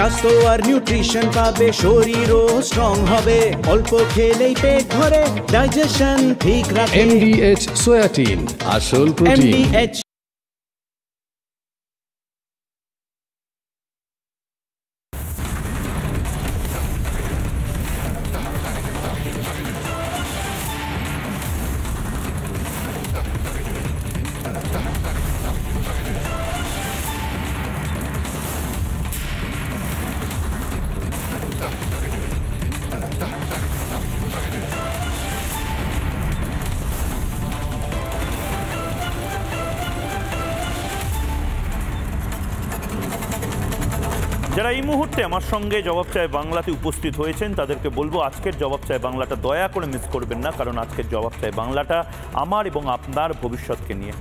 স্বাস্থ্য আর নিউট্রিশন পাবে, শরীরও স্ট্রং হবে, অল্প খেলেই পেট ভরে ডাইজেশন ঠিক রাখে। MDH সোয়াটিন, আসল প্রোটিন। MDH যারা এই মুহূর্তে আমার সঙ্গে জবাব চায় বাংলাতে উপস্থিত হয়েছেন তাদেরকে বলবো আজকের জবাব চায় বাংলাটা দয়া করে মিস করবেন না, কারণ আজকের জবাব চায় বাংলাটা আমার এবং আপনার ভবিষ্যৎকে নিয়ে।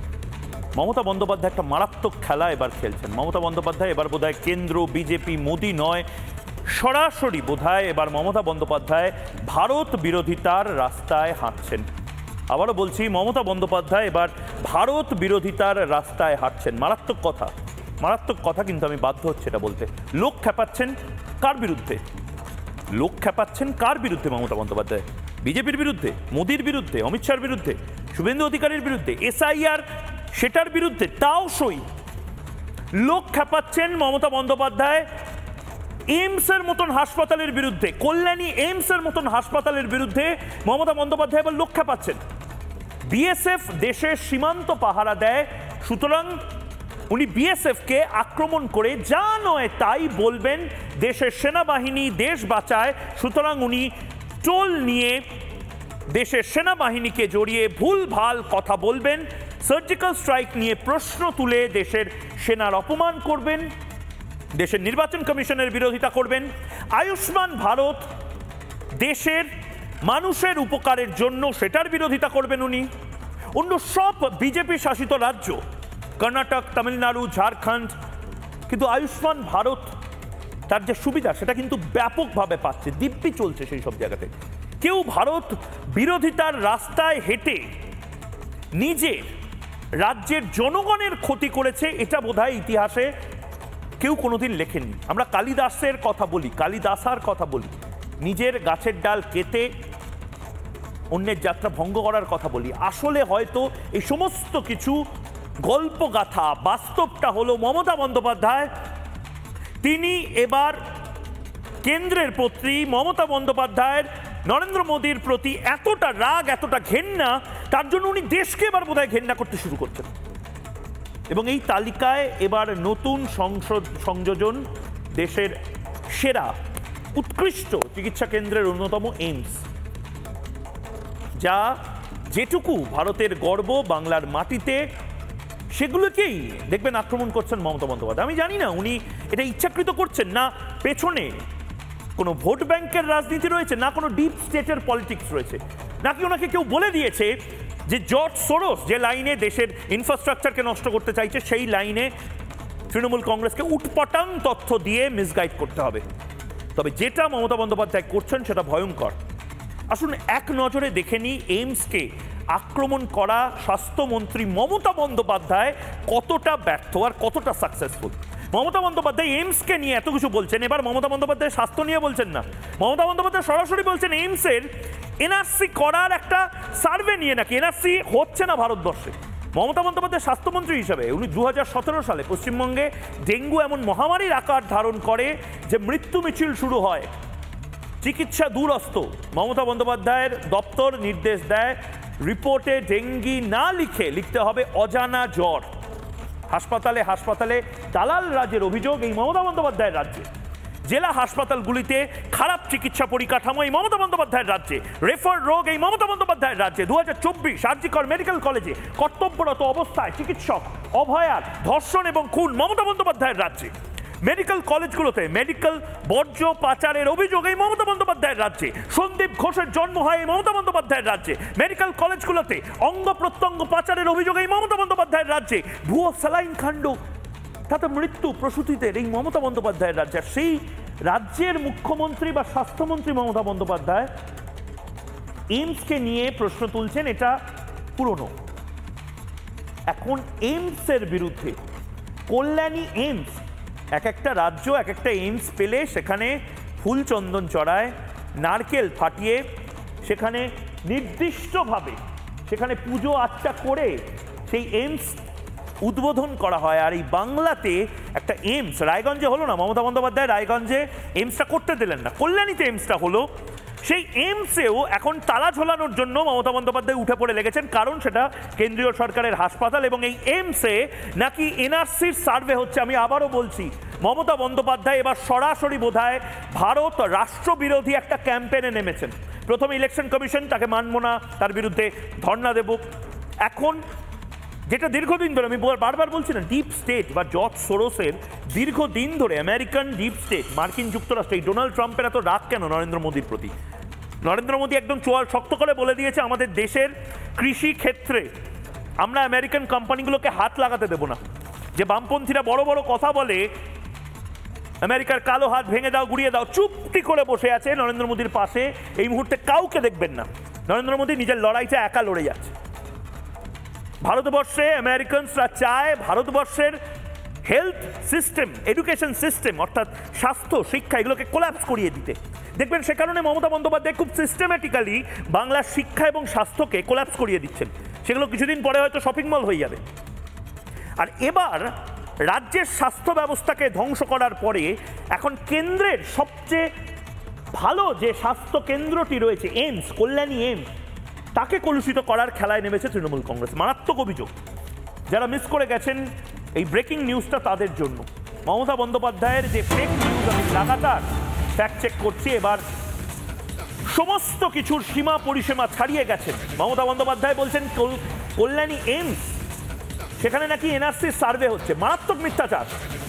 মমতা বন্দ্যোপাধ্যায় একটা মারাত্মক খেলা এবার খেলছেন। মমতা বন্দ্যোপাধ্যায় এবার বোধহয় কেন্দ্র বিজেপি মোদি নয়, সরাসরি বোধহয় এবার মমতা বন্দ্যোপাধ্যায় ভারত বিরোধিতার রাস্তায় হাঁটছেন। আবারও বলছি, মমতা বন্দ্যোপাধ্যায় এবার ভারত বিরোধিতার রাস্তায় হাঁটছেন। মারাত্মক কথা, মারাত্মক কথা, কিন্তু আমি বাধ্য হচ্ছি এটা বলতে। লোক খেপাচ্ছেন কার বিরুদ্ধে? লোক খেপাচ্ছেন কার বিরুদ্ধে? মমতা বন্দ্যোপাধ্যায় বিজেপির বিরুদ্ধে, মোদির বিরুদ্ধে, অমিত শাহর বিরুদ্ধে, শুভেন্দু অধিকারীর বিরুদ্ধে, SIR সেটার বিরুদ্ধে, তাও সই। লোক খেপাচ্ছেন মমতা বন্দ্যোপাধ্যায় এইমসের মতন হাসপাতালের বিরুদ্ধে, কল্যাণী এইমসের মতন হাসপাতালের বিরুদ্ধে মমতা বন্দ্যোপাধ্যায় এবার লোক খেপাচ্ছেন। BSF দেশের সীমান্ত পাহারা দেয়, সুতরাং উনি BSF-কে আক্রমণ করে যা নয় তাই বলবেন, দেশের সেনাবাহিনী দেশ বাঁচায়, সুতরাং উনি টোল নিয়ে দেশের সেনাবাহিনীকে জড়িয়ে ভুলভাল কথা বলবেন, সার্জিক্যাল স্ট্রাইক নিয়ে প্রশ্ন তুলে দেশের সেনার অপমান করবেন, দেশের নির্বাচন কমিশনের বিরোধিতা করবেন। আয়ুষ্মান ভারত দেশের মানুষের উপকারের জন্য, সেটার বিরোধিতা করবেন উনি। অন্য সব বিজেপি শাসিত রাজ্য, কর্ণাটক, তামিলনাড়ু, ঝাড়খণ্ড, কিন্তু আয়ুষ্মান ভারত তার যে সুবিধা সেটা কিন্তু ব্যাপকভাবে পাচ্ছে, দিব্যি চলছে সেই সব জায়গাতে। কেউ ভারত বিরোধিতার রাস্তায় হেঁটে নিজের রাজ্যের জনগণের ক্ষতি করেছে, এটা বোধহয় ইতিহাসে কেউ কোনোদিন লেখেননি। আমরা কালিদাসের কথা বলি, কালিদাসার কথা বলি, নিজের গাছের ডাল কেটে অন্যের যাত্রা ভঙ্গ করার কথা বলি। আসলে হয়তো এই সমস্ত কিছু গল্প গাথা, বাস্তবটা হলো মমতা বন্দ্যোপাধ্যায় তিনি এবার কেন্দ্রের প্রতি, মমতা বন্দ্যোপাধ্যায়ের নরেন্দ্র মোদীর প্রতি এতটা রাগ, এতটা ঘেন্না, তার জন্য উনি দেশকে এবার বোধহয় ঘেন্না করতে শুরু করছেন। এবং এই তালিকায় এবার নতুন সংযোজন দেশের সেরা উৎকৃষ্ট চিকিৎসা কেন্দ্রের অন্যতম এইমস, যা যেটুকু ভারতের গর্ব বাংলার মাটিতে, সেগুলোকেই দেখবেন আক্রমণ করছেন মমতা বন্দ্যোপাধ্যায়। আমি জানি না উনি এটা ইচ্ছাকৃত করছেন, না পেছনে কোনো ভোট ব্যাংকের রাজনীতি রয়েছে, না কোনো ডিপ স্টেটের পলিটিক্স রয়েছে, নাকি ওনাকে কেউ বলে দিয়েছে যে জর্জ সোরস যে লাইনে দেশের ইনফ্রাস্ট্রাকচারকে নষ্ট করতে চাইছে, সেই লাইনে তৃণমূল কংগ্রেসকে উটপটাং তথ্য দিয়ে মিসগাইড করতে হবে। তবে যেটা মমতা বন্দ্যোপাধ্যায় করছেন সেটা ভয়ঙ্কর। আসুন এক নজরে দেখে নিই এইমসকে আক্রমণ করা স্বাস্থ্যমন্ত্রী মমতা বন্দ্যোপাধ্যায় কতটা ব্যর্থ আর কতটা সাকসেসফুল। মমতা বন্দ্যোপাধ্যায় এইমসকে নিয়ে এত কিছু বলছেন, এবার মমতা বন্দ্যোপাধ্যায় স্বাস্থ্য নিয়ে বলছেন না, মমতা বন্দ্যোপাধ্যায় সরাসরি বলছেন এইমসের NRC করার একটা সার্ভে নিয়ে নাকি NRC হচ্ছে না ভারতবর্ষে। মমতা বন্দ্যোপাধ্যায় স্বাস্থ্যমন্ত্রী হিসাবে উনি 2017 সালে পশ্চিমবঙ্গে ডেঙ্গু এমন মহামারীর আকার ধারণ করে যে মৃত্যু মিছিল শুরু হয়, চিকিৎসা দুরস্ত। মমতা বন্দ্যোপাধ্যায়ের দপ্তর নির্দেশ দেয় রিপোর্টে ডেঙ্গি না লিখতে হবে অজানা জ্বর। হাসপাতালে হাসপাতালে দালাল রাজের অভিযোগ এই মমতা বন্দ্যোপাধ্যায়ের রাজ্যে। জেলা হাসপাতালগুলিতে খারাপ চিকিৎসা পরিকাঠামো এই মমতা বন্দ্যোপাধ্যায়ের রাজ্যে। রেফার রোগ এই মমতা বন্দ্যোপাধ্যায়ের রাজ্যে। 2024 আরজিকর মেডিকেল কলেজে কর্তব্যরত অবস্থায় চিকিৎসক অভয়ার ধর্ষণ এবং খুন মমতা বন্দ্যোপাধ্যায়ের রাজ্যে। মেডিকেল কলেজগুলোতে মেডিকেল বর্জ্য পাচারের অভিযোগ এই মমতা বন্দ্যোপাধ্যায়ের রাজ্যে। সন্দীপ ঘোষের জন্ম হয় এই মমতা বন্দ্যোপাধ্যায়ের রাজ্যে। মেডিকেল কলেজগুলোতে অঙ্গ প্রত্যঙ্গ পাচারের অভিযোগ এই মমতা বন্দ্যোপাধ্যায়ের রাজ্যে। ভুয়ো স্যালাইন কাণ্ড, তাতে মৃত্যু প্রসূতিতে এই মমতা বন্দ্যোপাধ্যায়ের রাজ্যে। সেই রাজ্যের মুখ্যমন্ত্রী বা স্বাস্থ্যমন্ত্রী মমতা বন্দ্যোপাধ্যায় এইমসকে নিয়ে প্রশ্ন তুলছেন, এটা পুরনো। এখন এইমসের বিরুদ্ধে, কল্যাণী এইমস এক একটা রাজ্য এক একটা এইমস পেলে সেখানে ফুল চন্দন চড়ায়, নারকেল ফাটিয়ে সেখানে নির্দিষ্টভাবে সেখানে পুজো আর্চা করে সেই এইমস উদ্বোধন করা হয়। আর এই বাংলাতে একটা এইমস রায়গঞ্জে হলো না, মমতা বন্দ্যোপাধ্যায় রায়গঞ্জে এইমসটা করতে দিলেন না, কল্যাণীতে এইমসটা হলো। সেই এইমসেও এখন তালা ঝোলানোর জন্য মমতা বন্দ্যোপাধ্যায় উঠে পড়ে লেগেছেন, কারণ সেটা কেন্দ্রীয় সরকারের হাসপাতাল এবং এই এইমসে নাকি এনআরসির সার্ভে হচ্ছে। আমি আবারও বলছি, মমতা বন্দ্যোপাধ্যায় এবার সরাসরি বোধহয় ভারত রাষ্ট্রবিরোধী একটা ক্যাম্পেনে নেমেছেন। প্রথমে ইলেকশন কমিশন, তাকে মানব না, তার বিরুদ্ধে ধর্ণা দেব। এখন যেটা দীর্ঘদিন ধরে আমি বারবার বলছি না, ডিপ স্টেট বা জর্জ সোরোসের দীর্ঘদিন ধরে আমেরিকান ডিপ স্টেট, মার্কিন যুক্তরাষ্ট্র, এই ডোনাল্ড ট্রাম্পের এত রাগ কেন নরেন্দ্র মোদীর প্রতি? নরেন্দ্র মোদী একদম চোয়াল শক্ত করে বলে দিয়েছে, আমাদের দেশের কৃষি ক্ষেত্রে আমরা আমেরিকান কোম্পানিগুলোকে হাত লাগাতে দেব না। যে বামপন্থীরা বড় বড় কথা বলে, আমেরিকার কালো হাত ভেঙে দাও, গুড়িয়ে দাও, চুপটি করে বসে আছে নরেন্দ্র মোদীর পাশে। এই মুহূর্তে কাউকে দেখবেন না, নরেন্দ্র মোদী নিজের লড়াইটা একা লড়ে যাচ্ছে। ভারতবর্ষে আমেরিকানসরা চায় ভারতবর্ষের হেলথ সিস্টেম, এডুকেশন সিস্টেম, অর্থাৎ স্বাস্থ্য শিক্ষা, এগুলোকে কোল্যাপস করিয়ে দিতে। দেখবেন সে কারণে মমতা বন্দ্যোপাধ্যায় খুব সিস্টেম্যাটিক্যালি বাংলার শিক্ষা এবং স্বাস্থ্যকে কোল্যাপস করিয়ে দিচ্ছেন। সেগুলো কিছুদিন পরে হয়তো শপিং মল হয়ে যাবে। আর এবার রাজ্যের স্বাস্থ্য ব্যবস্থাকে ধ্বংস করার পরে এখন কেন্দ্রের সবচেয়ে ভালো যে স্বাস্থ্য কেন্দ্রটি রয়েছে এইমস, কল্যাণী এইমস, তাকে কলুষিত করার খেলায় নেমেছে তৃণমূল কংগ্রেস। মারাত্মক অভিযোগ, যারা মিস করে গেছেন এই ব্রেকিং নিউজটা তাদের জন্য। মমতা বন্দ্যোপাধ্যায়ের যে ফেক নিউজ, আমি লাগাতার ফ্যাক্ট চেক করছি, এবার সমস্ত কিছুর সীমা পরিসীমা ছাড়িয়ে গেছেন। মমতা বন্দ্যোপাধ্যায় বলছেন কল্যাণী এইমস, সেখানে নাকি এনআরসির সার্ভে হচ্ছে। মারাত্মক মিথ্যাচার।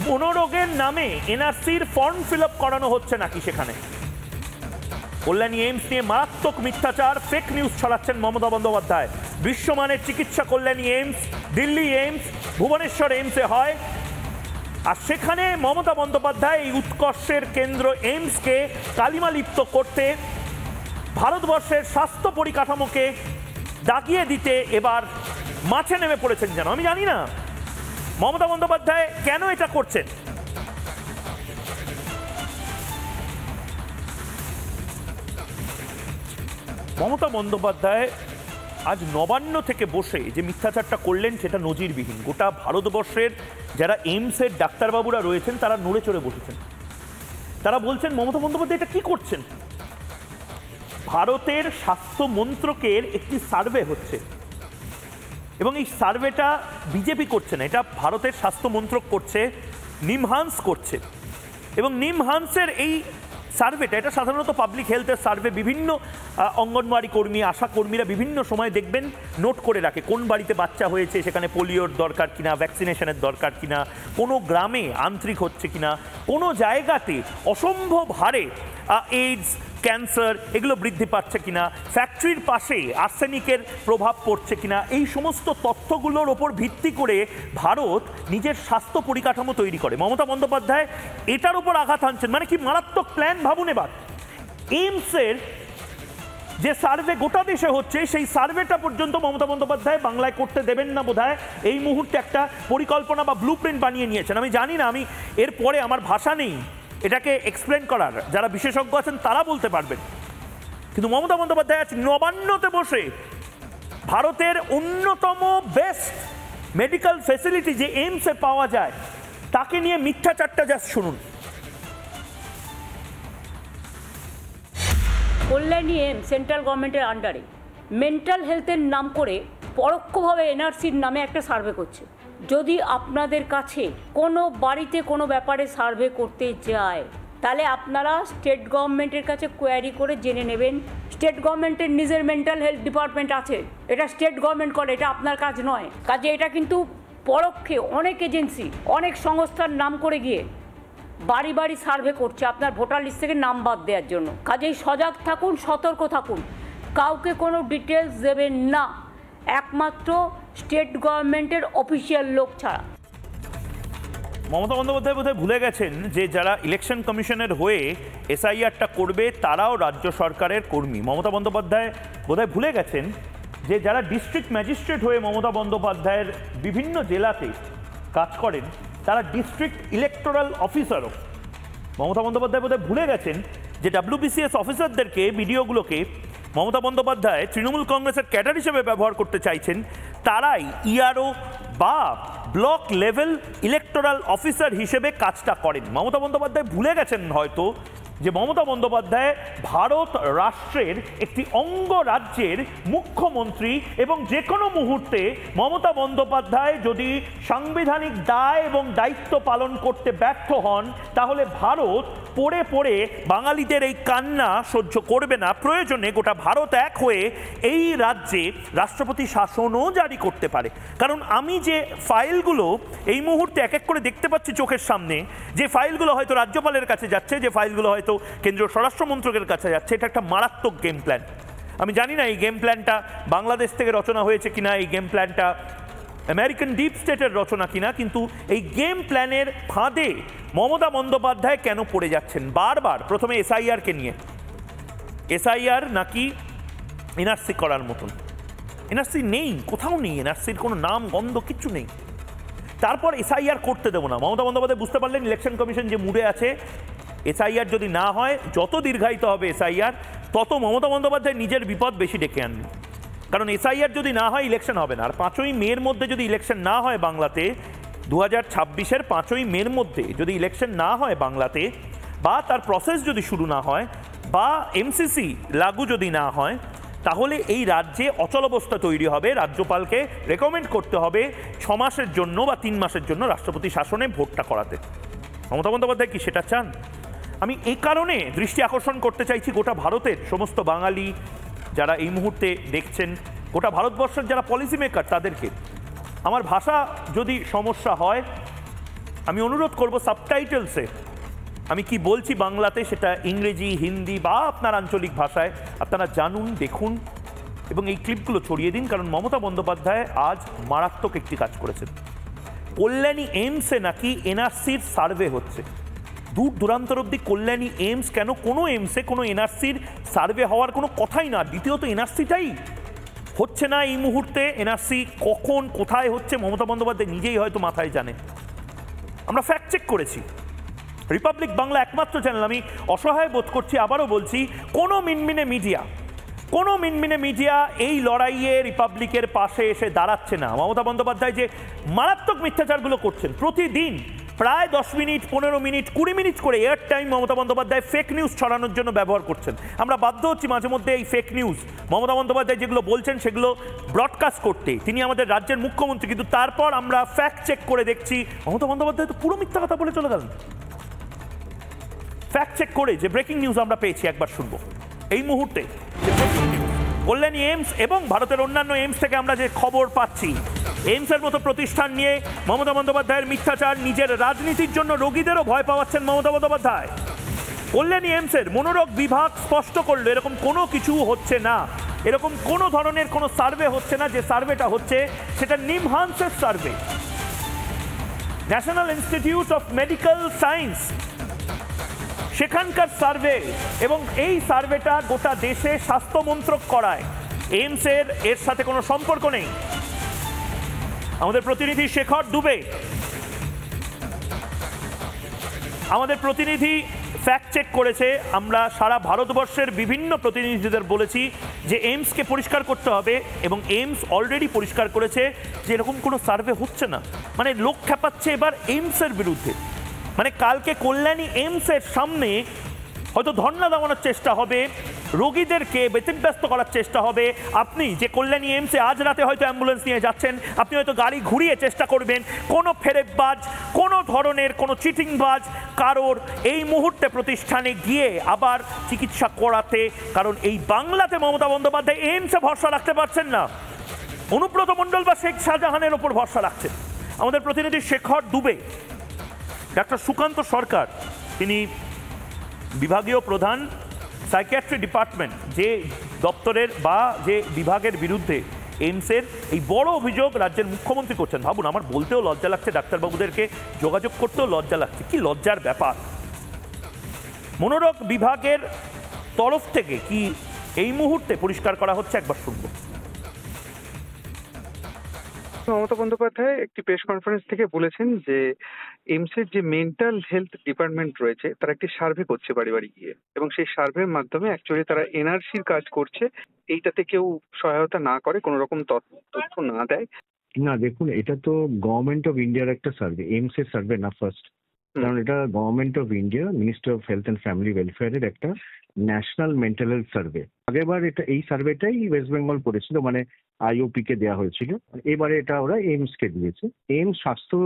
মনোরোগের নামে এনআরসির ফর্ম ফিল আপ করানো হচ্ছে নাকি সেখানে। কল্যাণী এইমস নিয়ে মারাত্মক মিথ্যাচার, ফেক নিউজ ছড়াচ্ছেন মমতা বন্দ্যোপাধ্যায়। বিশ্বমানের চিকিৎসা কল্যাণী এইমস, দিল্লি এইমস, ভুবনেশ্বর এইমসে হয়। আর সেখানে মমতা বন্দ্যোপাধ্যায় এই উৎকর্ষের কেন্দ্র এইমসকে কালিমালিপ্ত করতে, ভারতবর্ষের স্বাস্থ্য পরিকাঠামোকে দাগিয়ে দিতে এবার মাঠে নেমে পড়েছেন। যেন আমি জানি না মমতা বন্দ্যোপাধ্যায় কেন এটা করছেন। মমতা বন্দ্যোপাধ্যায় আজ নবান্ন থেকে বসে যে মিথ্যাচারটা করলেন সেটা নজিরবিহীন। গোটা ভারতবর্ষের যারা এইমসের ডাক্তারবাবুরা রয়েছেন তারা নড়ে চড়ে বসেছেন। তারা বলছেন মমতা বন্দ্যোপাধ্যায় এটা কি করছেন। ভারতের স্বাস্থ্য মন্ত্রকের একটি সার্ভে হচ্ছে এবং এই সার্ভেটা বিজেপি করছে না, এটা ভারতের স্বাস্থ্য মন্ত্রক করছে, নিমহান্স করছে। এবং নিমহান্সের এই সার্ভেটা, এটা সাধারণত পাবলিক হেলথের সার্ভে। বিভিন্ন অঙ্গনওয়াড়ি কর্মী, আশা কর্মীরা বিভিন্ন সময় দেখবেন নোট করে রাখে কোন বাড়িতে বাচ্চা হয়েছে, সেখানে পোলিওর দরকার কিনা, ভ্যাকসিনেশনের দরকার কিনা, কোনো গ্রামে আন্ত্রিক হচ্ছে কিনা, কোনো জায়গাতে অসম্ভব হারে এইডস, ক্যান্সার এগুলো বৃদ্ধি পাচ্ছে কিনা, ফ্যাক্টরির পাশে আর্সেনিকের প্রভাব পড়ছে কিনা। এই সমস্ত তথ্যগুলোর ওপর ভিত্তি করে ভারত নিজের স্বাস্থ্য পরিকাঠামো তৈরি করে। মমতা বন্দ্যোপাধ্যায় এটার উপর আঘাত হানছেন। মানে কি মারাত্মক প্ল্যান ভাবুন। এবার এইমসের যে সার্ভে গোটা দেশে হচ্ছে, সেই সার্ভেটা পর্যন্ত মমতা বন্দ্যোপাধ্যায় বাংলায় করতে দেবেন না বোধহয়। এই মুহূর্তে একটা পরিকল্পনা বা ব্লু প্রিন্ট বানিয়ে নিয়েছেন। আমি জানি না, আমি এরপরে আমার ভাষা নেই এটাকে এক্সপ্লেন করার, যারা বিশেষজ্ঞ আছেন তারা বলতে পারবেন। কিন্তু মমতা বন্দ্যোপাধ্যায় আজ নবান্নতে বসে ভারতের অন্যতম বেস্ট মেডিকেল ফেসিলিটি যে এইমসে পাওয়া যায় তাকে নিয়ে মিথ্যাচারটা জাস্ট শুনুন। কল্যাণী এইমস সেন্ট্রাল গভর্নমেন্টের আন্ডারে মেন্টাল হেলথের নাম করে পরোক্ষভাবে এনআরসির নামে একটা সার্ভে করছে। যদি আপনাদের কাছে কোনো বাড়িতে কোনো ব্যাপারে সার্ভে করতে যায়, তাহলে আপনারা স্টেট গভর্নমেন্টের কাছে কোয়ারি করে জেনে নেবেন। স্টেট গভর্নমেন্টের নিজের মেন্টাল হেলথ ডিপার্টমেন্ট আছে, এটা স্টেট গভর্নমেন্ট করে, এটা আপনার কাজ নয়। কাজে এটা কিন্তু পরোক্ষে অনেক এজেন্সি, অনেক সংস্থার নাম করে গিয়ে বাড়ি বাড়ি সার্ভে করছে আপনার ভোটার লিস্ট থেকে নাম বাদ দেওয়ার জন্য। কাজেই সজাগ থাকুন, সতর্ক থাকুন, কাউকে কোনো ডিটেলস দেবেন না, একমাত্র স্টেট গভর্নমেন্টের অফিসিয়াল লোক ছাড়া। মমতা বন্দ্যোপাধ্যায় বোধহয় ভুলে গেছেন যে যারা ইলেকশন কমিশনের হয়ে এসআইআরটা করবে তারাও রাজ্য সরকারের কর্মী। মমতা বন্দ্যোপাধ্যায় বোধহয় ভুলে গেছেন যে যারা ডিস্ট্রিক্ট ম্যাজিস্ট্রেট হয়ে মমতা বন্দ্যোপাধ্যায়ের বিভিন্ন জেলাতে কাজ করেন তারা ডিস্ট্রিক্ট ইলেকটোরাল অফিসারও। মমতা বন্দ্যোপাধ্যায় বোধহয় ভুলে গেছেন যে WBCS অফিসারদেরকে, বিডিওগুলোকে মমতা বন্দ্যোপাধ্যায় তৃণমূল কংগ্রেসের ক্যাডার হিসেবে ব্যবহার করতে চাইছেন। তারাই ইআরও বা ব্লক লেভেল ইলেকটোরাল অফিসার হিসেবে কাজটা করেন। মমতা বন্দ্যোপাধ্যায় ভুলে গেছেন হয়তো যে মমতা বন্দ্যোপাধ্যায় ভারত রাষ্ট্রের একটি অঙ্গরাজ্যের মুখ্যমন্ত্রী, এবং যে কোনো মুহূর্তে মমতা বন্দ্যোপাধ্যায় যদি সাংবিধানিক দায় এবং দায়িত্ব পালন করতে ব্যর্থ হন, তাহলে ভারত পড়ে পড়ে বাঙালিদের এই কান্না সহ্য করবে না। প্রয়োজনে গোটা ভারত এক হয়ে এই রাজ্যে রাষ্ট্রপতি শাসনও জারি করতে পারে। কারণ আমি যে ফাইলগুলো এই মুহূর্তে এক এক করে দেখতে পাচ্ছি চোখের সামনে, যে ফাইলগুলো হয়তো রাজ্যপালের কাছে যাচ্ছে, যে ফাইলগুলো হয়তো কেন্দ্রীয় স্বরাষ্ট্র মন্ত্রকের কাছে যাচ্ছে, এটা একটা মারাত্মক গেম প্ল্যান। আমি জানি না এই গেম প্ল্যানটা বাংলাদেশ থেকে রচনা হয়েছে কিনা, এই গেম প্ল্যানটা আমেরিকান ডিপ স্টেটের রচনা কিনা, কিন্তু এই গেম প্ল্যানের ফাঁদে মমতা বন্দ্যোপাধ্যায় কেন পড়ে যাচ্ছেন বারবার? প্রথমে এসআইআরকে নিয়ে, এসআইআর নাকি এনআরসি করার মতন। এনআরসি নেই, কোথাও নেই, এনআরসির কোনো নাম গন্ধ কিচ্ছু নেই। তারপর এসআইআর করতে দেবো না। মমতা বন্দ্যোপাধ্যায় বুঝতে পারলেন ইলেকশন কমিশন যে মুডে আছে, এসআইআর যদি না হয়, যত দীর্ঘায়িত হবে এসআইআর, তত মমতা বন্দ্যোপাধ্যায় নিজের বিপদ বেশি ডেকে আনবেন। কারণ এসআইআর যদি না হয় ইলেকশন হবে না। আর 5ই মের মধ্যে যদি ইলেকশন না হয় বাংলাতে, 2026-এর 5ই মের মধ্যে যদি ইলেকশন না হয় বাংলাতে, বা তার প্রসেস যদি শুরু না হয়, বা এমসিসি লাগু যদি না হয়, তাহলে এই রাজ্যে অচলাবস্থা তৈরি হবে। রাজ্যপালকে রেকমেন্ড করতে হবে 6 মাসের জন্য বা 3 মাসের জন্য রাষ্ট্রপতি শাসনে ভোটটা করাতে। মমতা বন্দ্যোপাধ্যায় কি সেটা চান? আমি এই কারণে দৃষ্টি আকর্ষণ করতে চাইছি গোটা ভারতের সমস্ত বাঙালি যারা এই মুহূর্তে দেখছেন, গোটা ভারতবর্ষের যারা পলিসি মেকার, তাদেরকে। আমার ভাষা যদি সমস্যা হয়, আমি অনুরোধ করব সাবটাইটেলসে আমি কি বলছি বাংলাতে, সেটা ইংরেজি, হিন্দি বা আপনার আঞ্চলিক ভাষায় আপনারা জানুন, দেখুন এবং এই ক্লিপগুলো ছড়িয়ে দিন। কারণ মমতা বন্দ্যোপাধ্যায় আজ মারাত্মক একটি কাজ করেছেন। কল্যাণী এইমসে নাকি এনআরসির সার্ভে হচ্ছে। দূর দূরান্তর অব্দি কল্যাণী এইমস কেন? কোনো এইমসে কোনো এনআরসির সার্ভে হওয়ার কোনো কথাই না। দ্বিতীয়ত এনআরসিটাই হচ্ছে না এই মুহূর্তে। এনআরসি কখন কোথায় হচ্ছে মমতা বন্দ্যোপাধ্যায় নিজেই হয়তো মাথায় জানে। আমরা ফ্যাক্ট চেক করেছি, রিপাবলিক বাংলা একমাত্র চ্যানেল। আমি অসহায় বোধ করছি, আবারও বলছি, কোনো মিনমিনে মিডিয়া এই লড়াইয়ে রিপাবলিকের পাশে এসে দাঁড়াচ্ছে না। মমতা বন্দ্যোপাধ্যায় যে মারাত্মক মিথ্যাচারগুলো করছেন, প্রতিদিন প্রায় 10 মিনিট, 15 মিনিট, 20 মিনিট করে air time Mamata Bandyopadhyay fake news ছড়ানোর জন্য ব্যবহার করছেন। আমরা বাধ্য হচ্ছি মাঝে মধ্যে এই ফেক নিউজ মমতা বন্দ্যোপাধ্যায় যেগুলো বলছেন সেগুলো ব্রডকাস্ট করতে। তিনি আমাদের রাজ্যের মুখ্যমন্ত্রী, কিন্তু তারপর আমরা ফ্যাক্ট চেক করে দেখছি মমতা বন্দ্যোপাধ্যায় তো পুরো মিথ্যা কথা বলে চলে গেলেন। ফ্যাক্ট চেক করে যে ব্রেকিং নিউজ আমরা পেয়েছি একবার শুনবো এই মুহূর্তে। কল্যাণী এইমস এবং ভারতের অন্যান্য এইমস থেকে আমরা যে খবর পাচ্ছি, এইমসের মতো প্রতিষ্ঠান নিয়ে মমতা বন্দ্যোপাধ্যায়ের মিথ্যাচার, নিজের রাজনীতির জন্য রোগীদেরও ভয় পাওয়াচ্ছেন মমতা বন্দ্যোপাধ্যায়। কল্যাণী এইমসের মনোরোগ বিভাগ স্পষ্ট করলো এরকম কোনো কিছু হচ্ছে না, এরকম কোনো ধরনের কোনো সার্ভে হচ্ছে না। যে সার্ভেটা হচ্ছে সেটা নিমহান্সের survey, national institute of medical science, সেখানকার সার্ভে। এবং এই সার্ভেটা গোটা দেশে স্বাস্থ্য মন্ত্রক করায়, এইমসের এর সাথে কোনো সম্পর্ক নেই। আমাদের প্রতিনিধি শেখর দুবে, আমাদের প্রতিনিধি ফ্যাক্ট চেক করেছে। আমরা সারা ভারতবর্ষের বিভিন্ন প্রতিনিধিদের বলেছি যে এইমসকে পরিষ্কার করতে হবে, এবং এইমস অলরেডি পরিষ্কার করেছে যে এরকম কোনো সার্ভে হচ্ছে না। মানে লোক খেপাচ্ছে এবার এইমসের বিরুদ্ধে। মানে কালকে কল্যাণী এইমসের সামনে হয়তো ধর্ণা দেওয়ানোর চেষ্টা হবে, রোগীদেরকে ব্যতিব্যস্ত করার চেষ্টা হবে। আপনি যে কল্যাণী এইমসে আজ রাতে হয়তো অ্যাম্বুলেন্স নিয়ে যাচ্ছেন, আপনি হয়তো গাড়ি ঘুরিয়ে চেষ্টা করবেন কোনো ফেরেববাজ, কোনো ধরনের কোনো চিটিংবাজ কারোর এই মুহূর্তে প্রতিষ্ঠানে গিয়ে আবার চিকিৎসা করাতে। কারণ এই বাংলাতে মমতা বন্দ্যোপাধ্যায় এইমসে ভরসা রাখতে পারছেন না, অনুব্রত মণ্ডল বা শেখ শাহজাহানের ওপর ভরসা রাখছেন। আমাদের প্রতিনিধি শেখর দুবে, ডাক্তার সুকান্ত সরকার, তিনি বিভাগীয় প্রধান সাইকিয়াট্রি ডিপার্টমেন্ট, যে দপ্তরের বা যে বিভাগের বিরুদ্ধে এইমসের এই বড় অভিযোগ রাজ্যের মুখ্যমন্ত্রী করছেন। ভাবুন, আমার বলতেও লজ্জা লাগছে, ডাক্তারবাবুদেরকে যোগাযোগ করতেও লজ্জা লাগছে। কি লজ্জার ব্যাপার! মনোরোগ বিভাগের তরফ থেকে কি এই মুহূর্তে পরিষ্কার করা হচ্ছে একবার শুনব। মমতা বন্দ্যোপাধ্যায় একটি প্রেস কনফারেন্স থেকে বলেছেন যে এইমসের যে মেন্টাল হেলথ ডিপার্টমেন্ট রয়েছে তারা একটি সার্ভে করছে বাড়ি বাড়ি গিয়ে, এবং সেই সার্ভের মাধ্যমে অ্যাকচুয়ালি তারা এনআরসির কাজ করছে। এইটাতে কেউ সহায়তা না করে, কোনো রকম তথ্য না দেয়। না দেখুন, এটা তো গভর্নমেন্ট অফ ইন্ডিয়ার একটা সার্ভে, এইমস এর সার্ভে না ফার্স্ট, কারণ এটা government of India ministry of health and family ওয়েলফেয়ারের একটা ন্যাশনাল মেন্টাল হেলথ সার্ভে। আগেরবার এই সার্ভেটাই ওয়েস্ট বেঙ্গল করেছিল, মানে আইওপি কে দেওয়া হয়েছিল। এবারে এটা ওরা এইমস কে দিয়েছে। এইমস স্বাস্থ্য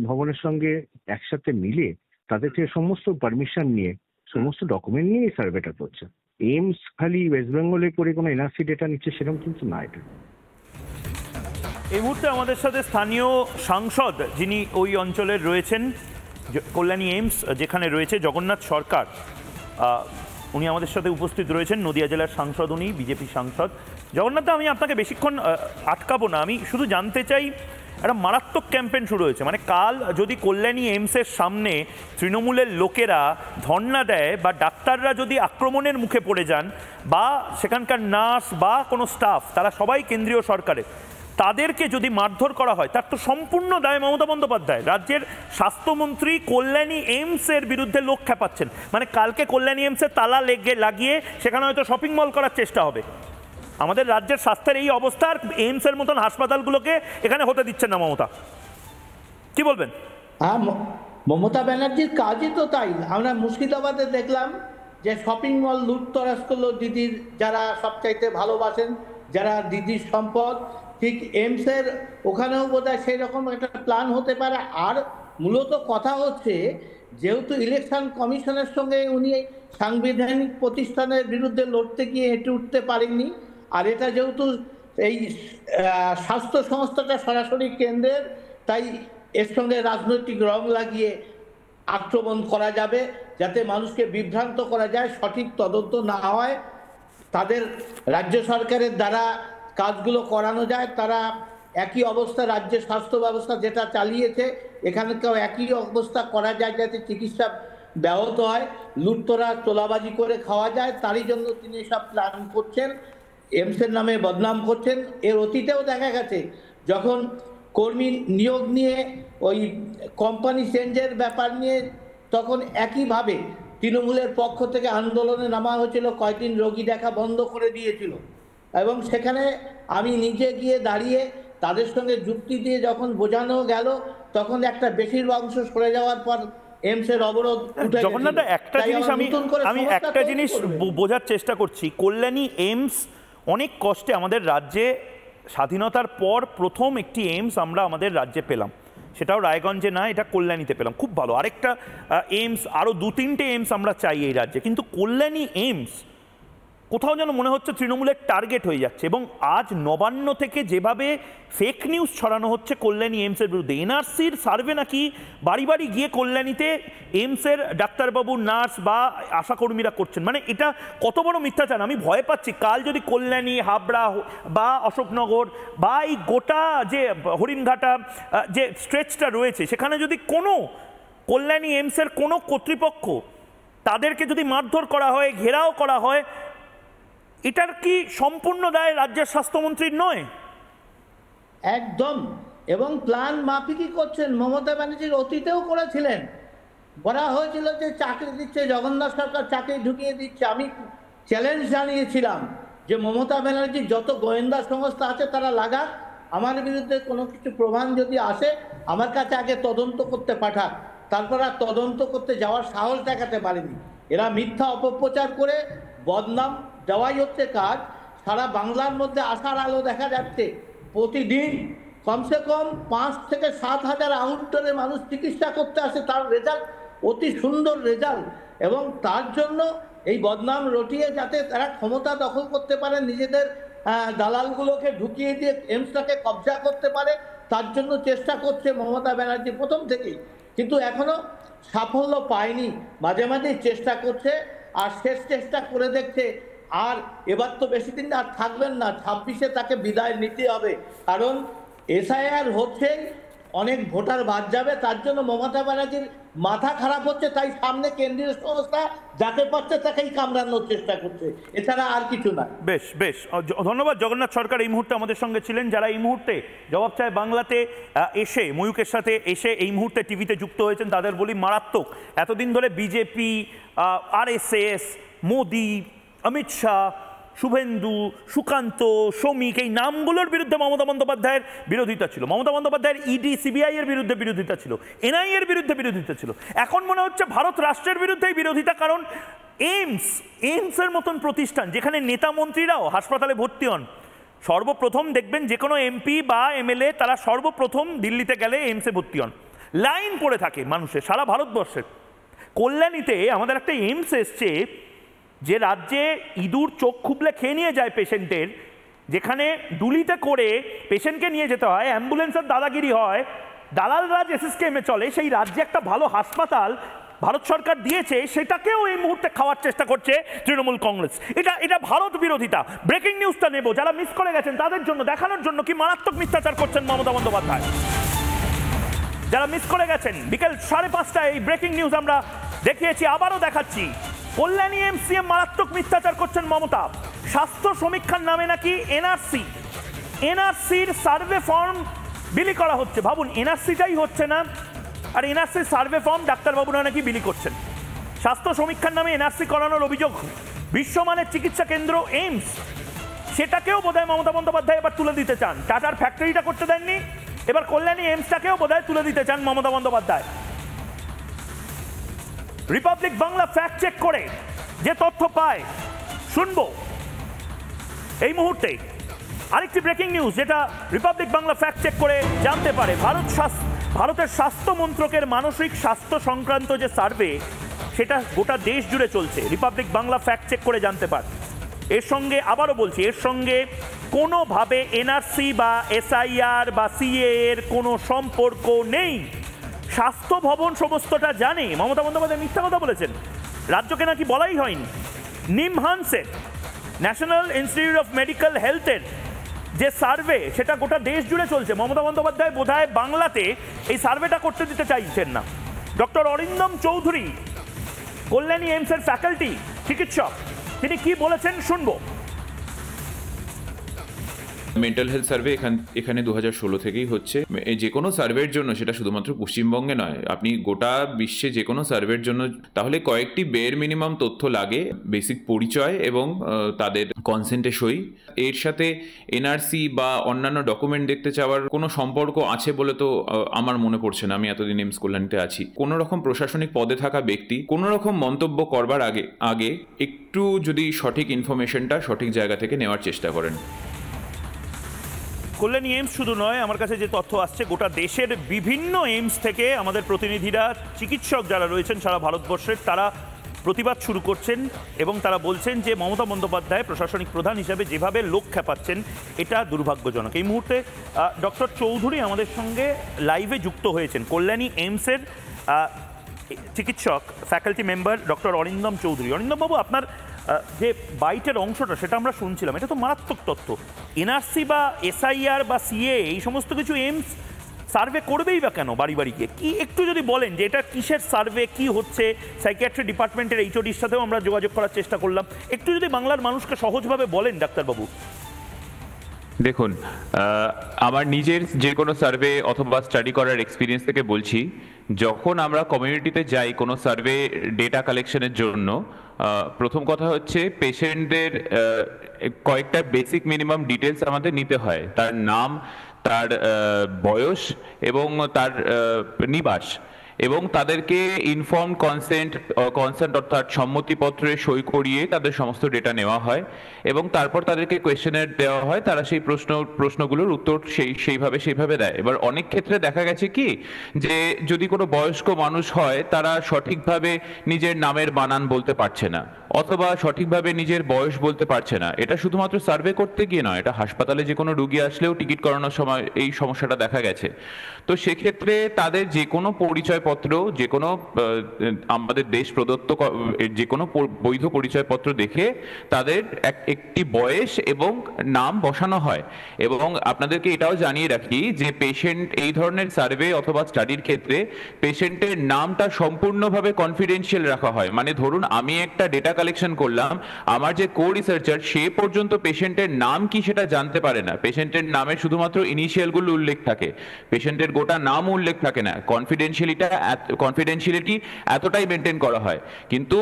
ভবনের সঙ্গে একসাথে মিলে তাদের থেকে সমস্ত পারমিশন নিয়ে, সমস্ত ডকুমেন্ট নিয়ে এই সার্ভেটা করছে। এইমস খালি ওয়েস্ট বেঙ্গলে করে কোনো এনআরসি ডেটা নিচ্ছে সেরকম কিন্তু না। এটা এই মুহূর্তে আমাদের সাথে স্থানীয় সাংসদ যিনি ওই অঞ্চলের রয়েছেন, কল্যাণী এইমস যেখানে রয়েছে, জগন্নাথ সরকার, উনি আমাদের সাথে উপস্থিত রয়েছেন। নদিয়া জেলার সাংসদ উনি, বিজেপি সাংসদ। জগন্নাথ দা, আমি আপনাকে বেশিক্ষণ আটকাবো না, আমি শুধু জানতে চাই, একটা মারাত্মক ক্যাম্পেইন শুরু হয়েছে, মানে কাল যদি কল্যাণী এইমসের সামনে তৃণমূলের লোকেরা ধর্ণা দেয় বা ডাক্তাররা যদি আক্রমণের মুখে পড়ে যান, বা সেখানকার নার্স বা কোনো স্টাফ, তারা সবাই কেন্দ্রীয় সরকারের, তাদেরকে যদি মারধর করা হয়, তার তো সম্পূর্ণ দায় মমতা বন্দ্যোপাধ্যায়। রাজ্যের স্বাস্থ্যমন্ত্রী কল্যাণী এইমসের বিরুদ্ধে লোক খেপাচ্ছেন, মানে কালকে কল্যাণী এইমসের তালা লাগিয়ে সেখানে হয়তো শপিং মল করার চেষ্টা হবে। আমাদের রাজ্যের স্বাস্থ্যের এই অবস্থার এইমসের মতন হাসপাতালগুলোকে এখানে হতে দিচ্ছেন না মমতা, কি বলবেন? হ্যাঁ, মমতা ব্যানার্জির কাজই তো তাই। আমরা মুর্শিদাবাদে দেখলাম যে শপিং মল লুটতরাজ করলো দিদির, যারা সবচাইতে ভালোবাসেন, যারা দিদির সম্পদ। ঠিক এইমসের ওখানেও বোধহয় সেই রকম একটা প্ল্যান হতে পারে। আর মূলত কথা হচ্ছে, যেহেতু ইলেকশন কমিশনের সঙ্গে উনি সাংবিধানিক প্রতিষ্ঠানের বিরুদ্ধে লড়তে গিয়ে হেঁটে উঠতে পারেননি, আর এটা যেহেতু এই স্বাস্থ্য সংস্থাটা সরাসরি কেন্দ্রের, তাই এর সঙ্গে রাজনৈতিক রং লাগিয়ে আক্রমণ করা যাবে, যাতে মানুষকে বিভ্রান্ত করা যায়, সঠিক তদন্ত না হয়, তাদের রাজ্য সরকারের দ্বারা কাজগুলো করানো যায়। তারা একই অবস্থা, রাজ্যের স্বাস্থ্য ব্যবস্থা যেটা চালিয়েছে এখানকেও একই অবস্থা করা যায়, যাতে চিকিৎসা ব্যাহত হয়, লুটতরা তোলাবাজি করে খাওয়া যায়। তারই জন্য তিনি সব প্ল্যান করছেন, এইমসের নামে বদনাম করছেন। এর অতীতেও দেখা গেছে, যখন কর্মী নিয়োগ নিয়ে ওই কোম্পানি চেঞ্জের ব্যাপার নিয়ে, তখন একইভাবে তৃণমূলের পক্ষ থেকে আন্দোলনে নামা হয়েছিল, কয়েকদিন রোগী দেখা বন্ধ করে দিয়েছিল। এবং সেখানে আমি নিজে গিয়ে দাঁড়িয়ে তাদের সঙ্গে যুক্তি দিয়ে যখন বোঝানো গেল, তখন একটা বেশিরভাগ অংশ সরে যাওয়ার পর এইমসের অবরোধ উঠে গেল। জগন্নাথ, একটা জিনিস আমি একটা জিনিস বোঝার চেষ্টা করছি, কল্যাণী এইমস অনেক কষ্টে আমাদের রাজ্যে স্বাধীনতার পর প্রথম একটি এইমস আমরা আমাদের রাজ্যে পেলাম, সেটাও রায়গঞ্জে না, এটা কল্যাণীতে পেলাম, খুব ভালো। আরেকটা এইমস, আরও 2-3টে এইমস আমরা চাই এই রাজ্যে, কিন্তু কল্যাণী এইমস কোথাও যেন মনে হচ্ছে তৃণমূলের টার্গেট হয়ে যাচ্ছে। এবং আজ নবান্ন থেকে যেভাবে ফেক নিউজ ছড়ানো হচ্ছে কল্যাণী এইমসের বিরুদ্ধে, এনআরসির সার্ভে নাকি বাড়ি বাড়ি গিয়ে কল্যাণীতে এইমসের ডাক্তারবাবু, নার্স বা আশাকর্মীরা করছেন, মানে এটা কত বড় মিথ্যাচার। আমি ভয় পাচ্ছি, কাল যদি কল্যাণী, হাবড়া বা অশোকনগর বা এই গোটা যে হরিণঘাটা যে স্ট্রেচটা রয়েছে, সেখানে যদি কোনো কল্যাণী এইমসের কোনো কর্তৃপক্ষ, তাদেরকে যদি মারধর করা হয়, ঘেরাও করা হয়, এটার কি সম্পূর্ণ দায় রাজ্যের স্বাস্থ্যমন্ত্রীর নয়? একদম। এবং প্ল্যান মাফিকই করছেন। মমতা ব্যানার্জির অতীতেও করেছিলেন, বলা হয়েছিল যে চাকরি দিচ্ছে, জগন্নাথ সরকার চাকরি ঢুকিয়ে দিচ্ছে। আমি চ্যালেঞ্জ জানিয়েছিলাম যে মমতা ব্যানার্জির যত গোয়েন্দা সংস্থা আছে তারা লাগাক, আমার বিরুদ্ধে কোনো কিছু প্রমাণ যদি আসে আমার কাছে আগে তদন্ত করতে পাঠাক। তারপর আর তদন্ত করতে যাওয়ার সাহস দেখাতে পারেনি। এরা মিথ্যা অপপ্রচার করে বদনাম দেওয়াই হচ্ছে কাজ। সারা বাংলার মধ্যে আশার আলো দেখা যাচ্ছে। প্রতিদিন কমসে কম 5 থেকে 7 হাজার আউটডোরে মানুষ চিকিৎসা করতে আসে, তার রেজাল্ট অতি সুন্দর রেজাল্ট। এবং তার জন্য এই বদনাম রটিয়ে যাতে তারা ক্ষমতা দখল করতে পারে, নিজেদের দালালগুলোকে ঢুকিয়ে দিয়ে এইমসটাকে কবজা করতে পারে, তার জন্য চেষ্টা করছে মমতা ব্যানার্জি প্রথম থেকেই, কিন্তু এখনো সাফল্য পায়নি। মাঝে মাঝেই চেষ্টা করছে, আর শেষ চেষ্টা করে দেখছে। আর এবার তো বেশি দিন আর থাকবেন না, 26-এ তাকে বিদায় নিতে হবে। কারণ এসআইআর হচ্ছে, অনেক ভোটার বাদ যাবে, তার জন্য মমতা ব্যানার্জির মাথা খারাপ হচ্ছে, তাই সামনে কেন্দ্রীয় সংস্থা যাকে পাচ্ছে তাকেই কামড়ানোর চেষ্টা করছে, এছাড়া আর কিছু না। বেশ বেশ, ধন্যবাদ। জগন্নাথ সরকার এই মুহূর্তে আমাদের সঙ্গে ছিলেন। যারা এই মুহূর্তে জবাব চায় বাংলাতে এসে ময়ূকের সাথে এসে এই মুহূর্তে টিভিতে যুক্ত হয়েছেন, তাদের বলি মারাত্মক। এতদিন ধরে বিজেপি, RSS, মোদি, অমিত শাহ, শুভেন্দু, সুকান্ত, শ্রমিক, এই নামগুলোর বিরুদ্ধে মমতা বন্দ্যোপাধ্যায়ের বিরোধিতা ছিল। মমতা বন্দ্যোপাধ্যায়ের ইডি সিবিআই এর বিরুদ্ধে বিরোধিতা ছিল, এনআইএ এর বিরুদ্ধে বিরোধিতা ছিল। এখন মনে হচ্ছে ভারত রাষ্ট্রের বিরুদ্ধেই বিরোধিতা, কারণ এইমসের মতন প্রতিষ্ঠান যেখানে নেতা মন্ত্রীরাও হাসপাতালে ভর্তি হন। সর্বপ্রথম দেখবেন যে কোনো এমপি বা এমএলএ তারা সর্বপ্রথম দিল্লিতে গেলে এইমসে ভর্তি হন, লাইন পড়ে থাকে মানুষের সারা ভারতবর্ষের। কল্যাণীতে আমাদের একটা এইমস এসছে যে রাজ্যে ইঁদুর চোখ খুবলে খেয়ে নিয়ে যায় পেশেন্টের, যেখানে দুলিতে করে পেশেন্টকে নিয়ে যেতে হয়, অ্যাম্বুলেন্সের দাদাগিরি হয়, দালাল রাজ এসএসকেএমে চলে, সেই রাজ্যে একটা ভালো হাসপাতাল ভারত সরকার দিয়েছে, সেটাকেও এই মুহূর্তে খাওয়ার চেষ্টা করছে তৃণমূল কংগ্রেস। এটা ভারত বিরোধিতা। ব্রেকিং নিউজটা নেব, যারা মিস করে গেছেন তাদের জন্য দেখানোর জন্য কি মারাত্মক মিথ্যাচার করছেন মমতা বন্দ্যোপাধ্যায়। যারা মিস করে গেছেন, বিকেল 5:30 এই ব্রেকিং নিউজ আমরা দেখিয়েছি, আবারও দেখাচ্ছি। কল্যাণী এমসিএম মারাত্মক মিথ্যাচার করছেন মমতা। স্বাস্থ্য সমীক্ষার নামে নাকি এনআরসির সার্ভে ফর্ম বিলি করা হচ্ছে। ভাবুন, এনআরসিটাই হচ্ছে না, আর এনআরসির সার্ভে ফর্ম ডাক্তারবাবুরা নাকি বিলি করছেন। স্বাস্থ্য সমীক্ষার নামে এনআরসি করানোর অভিযোগ। বিশ্বমানের চিকিৎসা কেন্দ্র এইমস, সেটাকেও বোধহয় মমতা বন্দ্যোপাধ্যায় এবার তুলে দিতে চান। টাটার ফ্যাক্টরিটা করতে দেননি, এবার কল্যাণী এইমসটাকেও বোধহয় তুলে দিতে চান Mamata Bandyopadhyay. Republic Bangla fact check করে যে তথ্য পায় শুনবো এই মুহূর্তে। আরেকটি ব্রেকিং নিউজ যেটা রিপাবলিক বাংলা ফ্যাক্ট চেক করে জানতে পারে, ভারতের স্বাস্থ্য মন্ত্রকের মানসিক স্বাস্থ্য সংক্রান্ত যে সার্ভে, সেটা গোটা দেশ জুড়ে চলছে। রিপাবলিক বাংলা ফ্যাক্ট চেক করে জানতে পারে। এর সঙ্গে আবারও বলছি, এর সঙ্গে কোনোভাবে এনআরসি বা এসআইআর বা সিএ এর কোনো সম্পর্ক নেই। স্বাস্থ্য ভবন সমস্তটা জানে। মমতা বন্দ্যোপাধ্যায় মিথ্যা কথা বলেছেন, রাজ্যকে নাকি বলাই হয়নি। নিমহান্সের ন্যাশনাল ইনস্টিটিউট অফ মেডিকেল হেলথের যে সার্ভে, সেটা গোটা দেশ জুড়ে চলছে। মমতা বন্দ্যোপাধ্যায় বোধহয় বাংলাতে এই সার্ভেটা করতে দিতে চাইছেন না। ডক্টর অরিন্দম চৌধুরী, কল্যাণী এইমসের ফ্যাকাল্টি চিকিৎসক, তিনি কি বলেছেন শুনবো। মেন্টাল হেলথ সার্ভে এখানে 2016 থেকেই হচ্ছে। যে কোনো সার্ভের জন্য, সেটা শুধুমাত্র পশ্চিমবঙ্গে নয়, আপনি গোটা বিশ্বে যে কোনো সার্ভের জন্য তাহলে কয়েকটি বের মিনিমাম তথ্য লাগে। বেসিক পরিচয় এবং তাদের কনসেন্টে সই। এর সাথে এনআরসি বা অন্যান্য ডকুমেন্ট দেখতে চাওয়ার কোনো সম্পর্ক আছে বলে তো আমার মনে পড়ছে না। আমি এতদিন এইমস কল্যাণীতে আছি। কোনো রকম প্রশাসনিক পদে থাকা ব্যক্তি কোনো রকম মন্তব্য করবার আগে একটু যদি সঠিক ইনফরমেশনটা সঠিক জায়গা থেকে নেওয়ার চেষ্টা করেন। কল্যাণী এইমস শুধু নয়, আমার কাছে যে তথ্য আসছে, গোটা দেশের বিভিন্ন এইমস থেকে আমাদের প্রতিনিধিরা, চিকিৎসক যারা রয়েছেন সারা ভারতবর্ষের, তারা প্রতিবাদ শুরু করছেন এবং তারা বলছেন যে মমতা বন্দ্যোপাধ্যায় প্রশাসনিক প্রধান হিসাবে যেভাবে লোক খেপাচ্ছেন, এটা দুর্ভাগ্যজনক। এই মুহূর্তে ডক্টর চৌধুরী আমাদের সঙ্গে লাইভে যুক্ত হয়েছেন। কল্যাণী এইমসের চিকিৎসক, faculty member doctor Arindam Chowdhury. অরিন্দমবাবু, আপনার যে বাইটের অংশটা সেটা আমরা শুনছিলাম, এটা তো মারাত্মক তথ্য। এনআরসি বা এসআইআর বা সিএ এই সমস্ত কিছু এইমস সার্ভে করবেই বা কেন বাড়ি বাড়ি গিয়ে? কি একটু যদি বলেন যে এটা কিসের সার্ভে, কি হচ্ছে? সাইকিয়াট্রি ডিপার্টমেন্টের এইচওডির সাথেও আমরা যোগাযোগ করার চেষ্টা করলাম, একটু যদি বাংলার মানুষকে সহজভাবে বলেন ডাক্তারবাবু। দেখুন, আমার নিজের যে কোনো সার্ভে অথবা স্টাডি করার এক্সপিরিয়েন্স থেকে বলছি, যখন আমরা কমিউনিটিতে যাই কোনো সার্ভে ডেটা কালেকশনের জন্য, প্রথম কথা হচ্ছে পেশেন্টদের কয়েকটা বেসিক মিনিমাম ডিটেলস আমাদের নিতে হয়। তার নাম, তার বয়স এবং তার নিবাস, এবং তাদেরকে ইনফর্ম কনসেন্ট অর্থাৎ সম্মতিপত্রে সই করিয়ে তাদের সমস্ত ডেটা নেওয়া হয় এবং তারপর তাদেরকে কোয়েশ্চেনার দেওয়া হয়। তারা সেই প্রশ্নগুলোর উত্তর সেইভাবে দেয়। এবার অনেক ক্ষেত্রে দেখা গেছে কি, যে যদি কোনো বয়স্ক মানুষ হয়, তারা সঠিকভাবে নিজের নামের বানান বলতে পারছে না অথবা সঠিকভাবে নিজের বয়স বলতে পারছে না। এটা শুধুমাত্র সার্ভে করতে গিয়ে নয়, এটা হাসপাতালে যে কোনো রুগী আসলেও টিকিট করানোর সময় এই সমস্যাটা দেখা গেছে। তো সেক্ষেত্রে তাদের যে কোনো পরিচয় পরিচয়পত্র, যে কোনো আমাদের দেশ প্রদত্ত যে কোনো বৈধ পরিচয়পত্র দেখে তাদের একটি বয়স এবং নাম বসানো হয়। এবং আপনাদেরকে এটাও জানিয়ে রাখি যে পেশেন্ট এই ধরনের সার্ভে অথবা স্টাডির ক্ষেত্রে পেশেন্টের নামটা সম্পূর্ণভাবে কনফিডেন্সিয়াল রাখা হয়। মানে ধরুন আমি একটা ডেটা কালেকশন করলাম, আমার যে কো রিসার্চার সে পর্যন্ত পেশেন্টের নাম কি সেটা জানতে পারে না। পেশেন্টের নামে শুধুমাত্র ইনিশিয়ালগুলো উল্লেখ থাকে, পেশেন্টের গোটা নাম উল্লেখ থাকে না। কনফিডেন্সিয়ালিটি এতটাই মেনটেন করা হয়। কিন্তু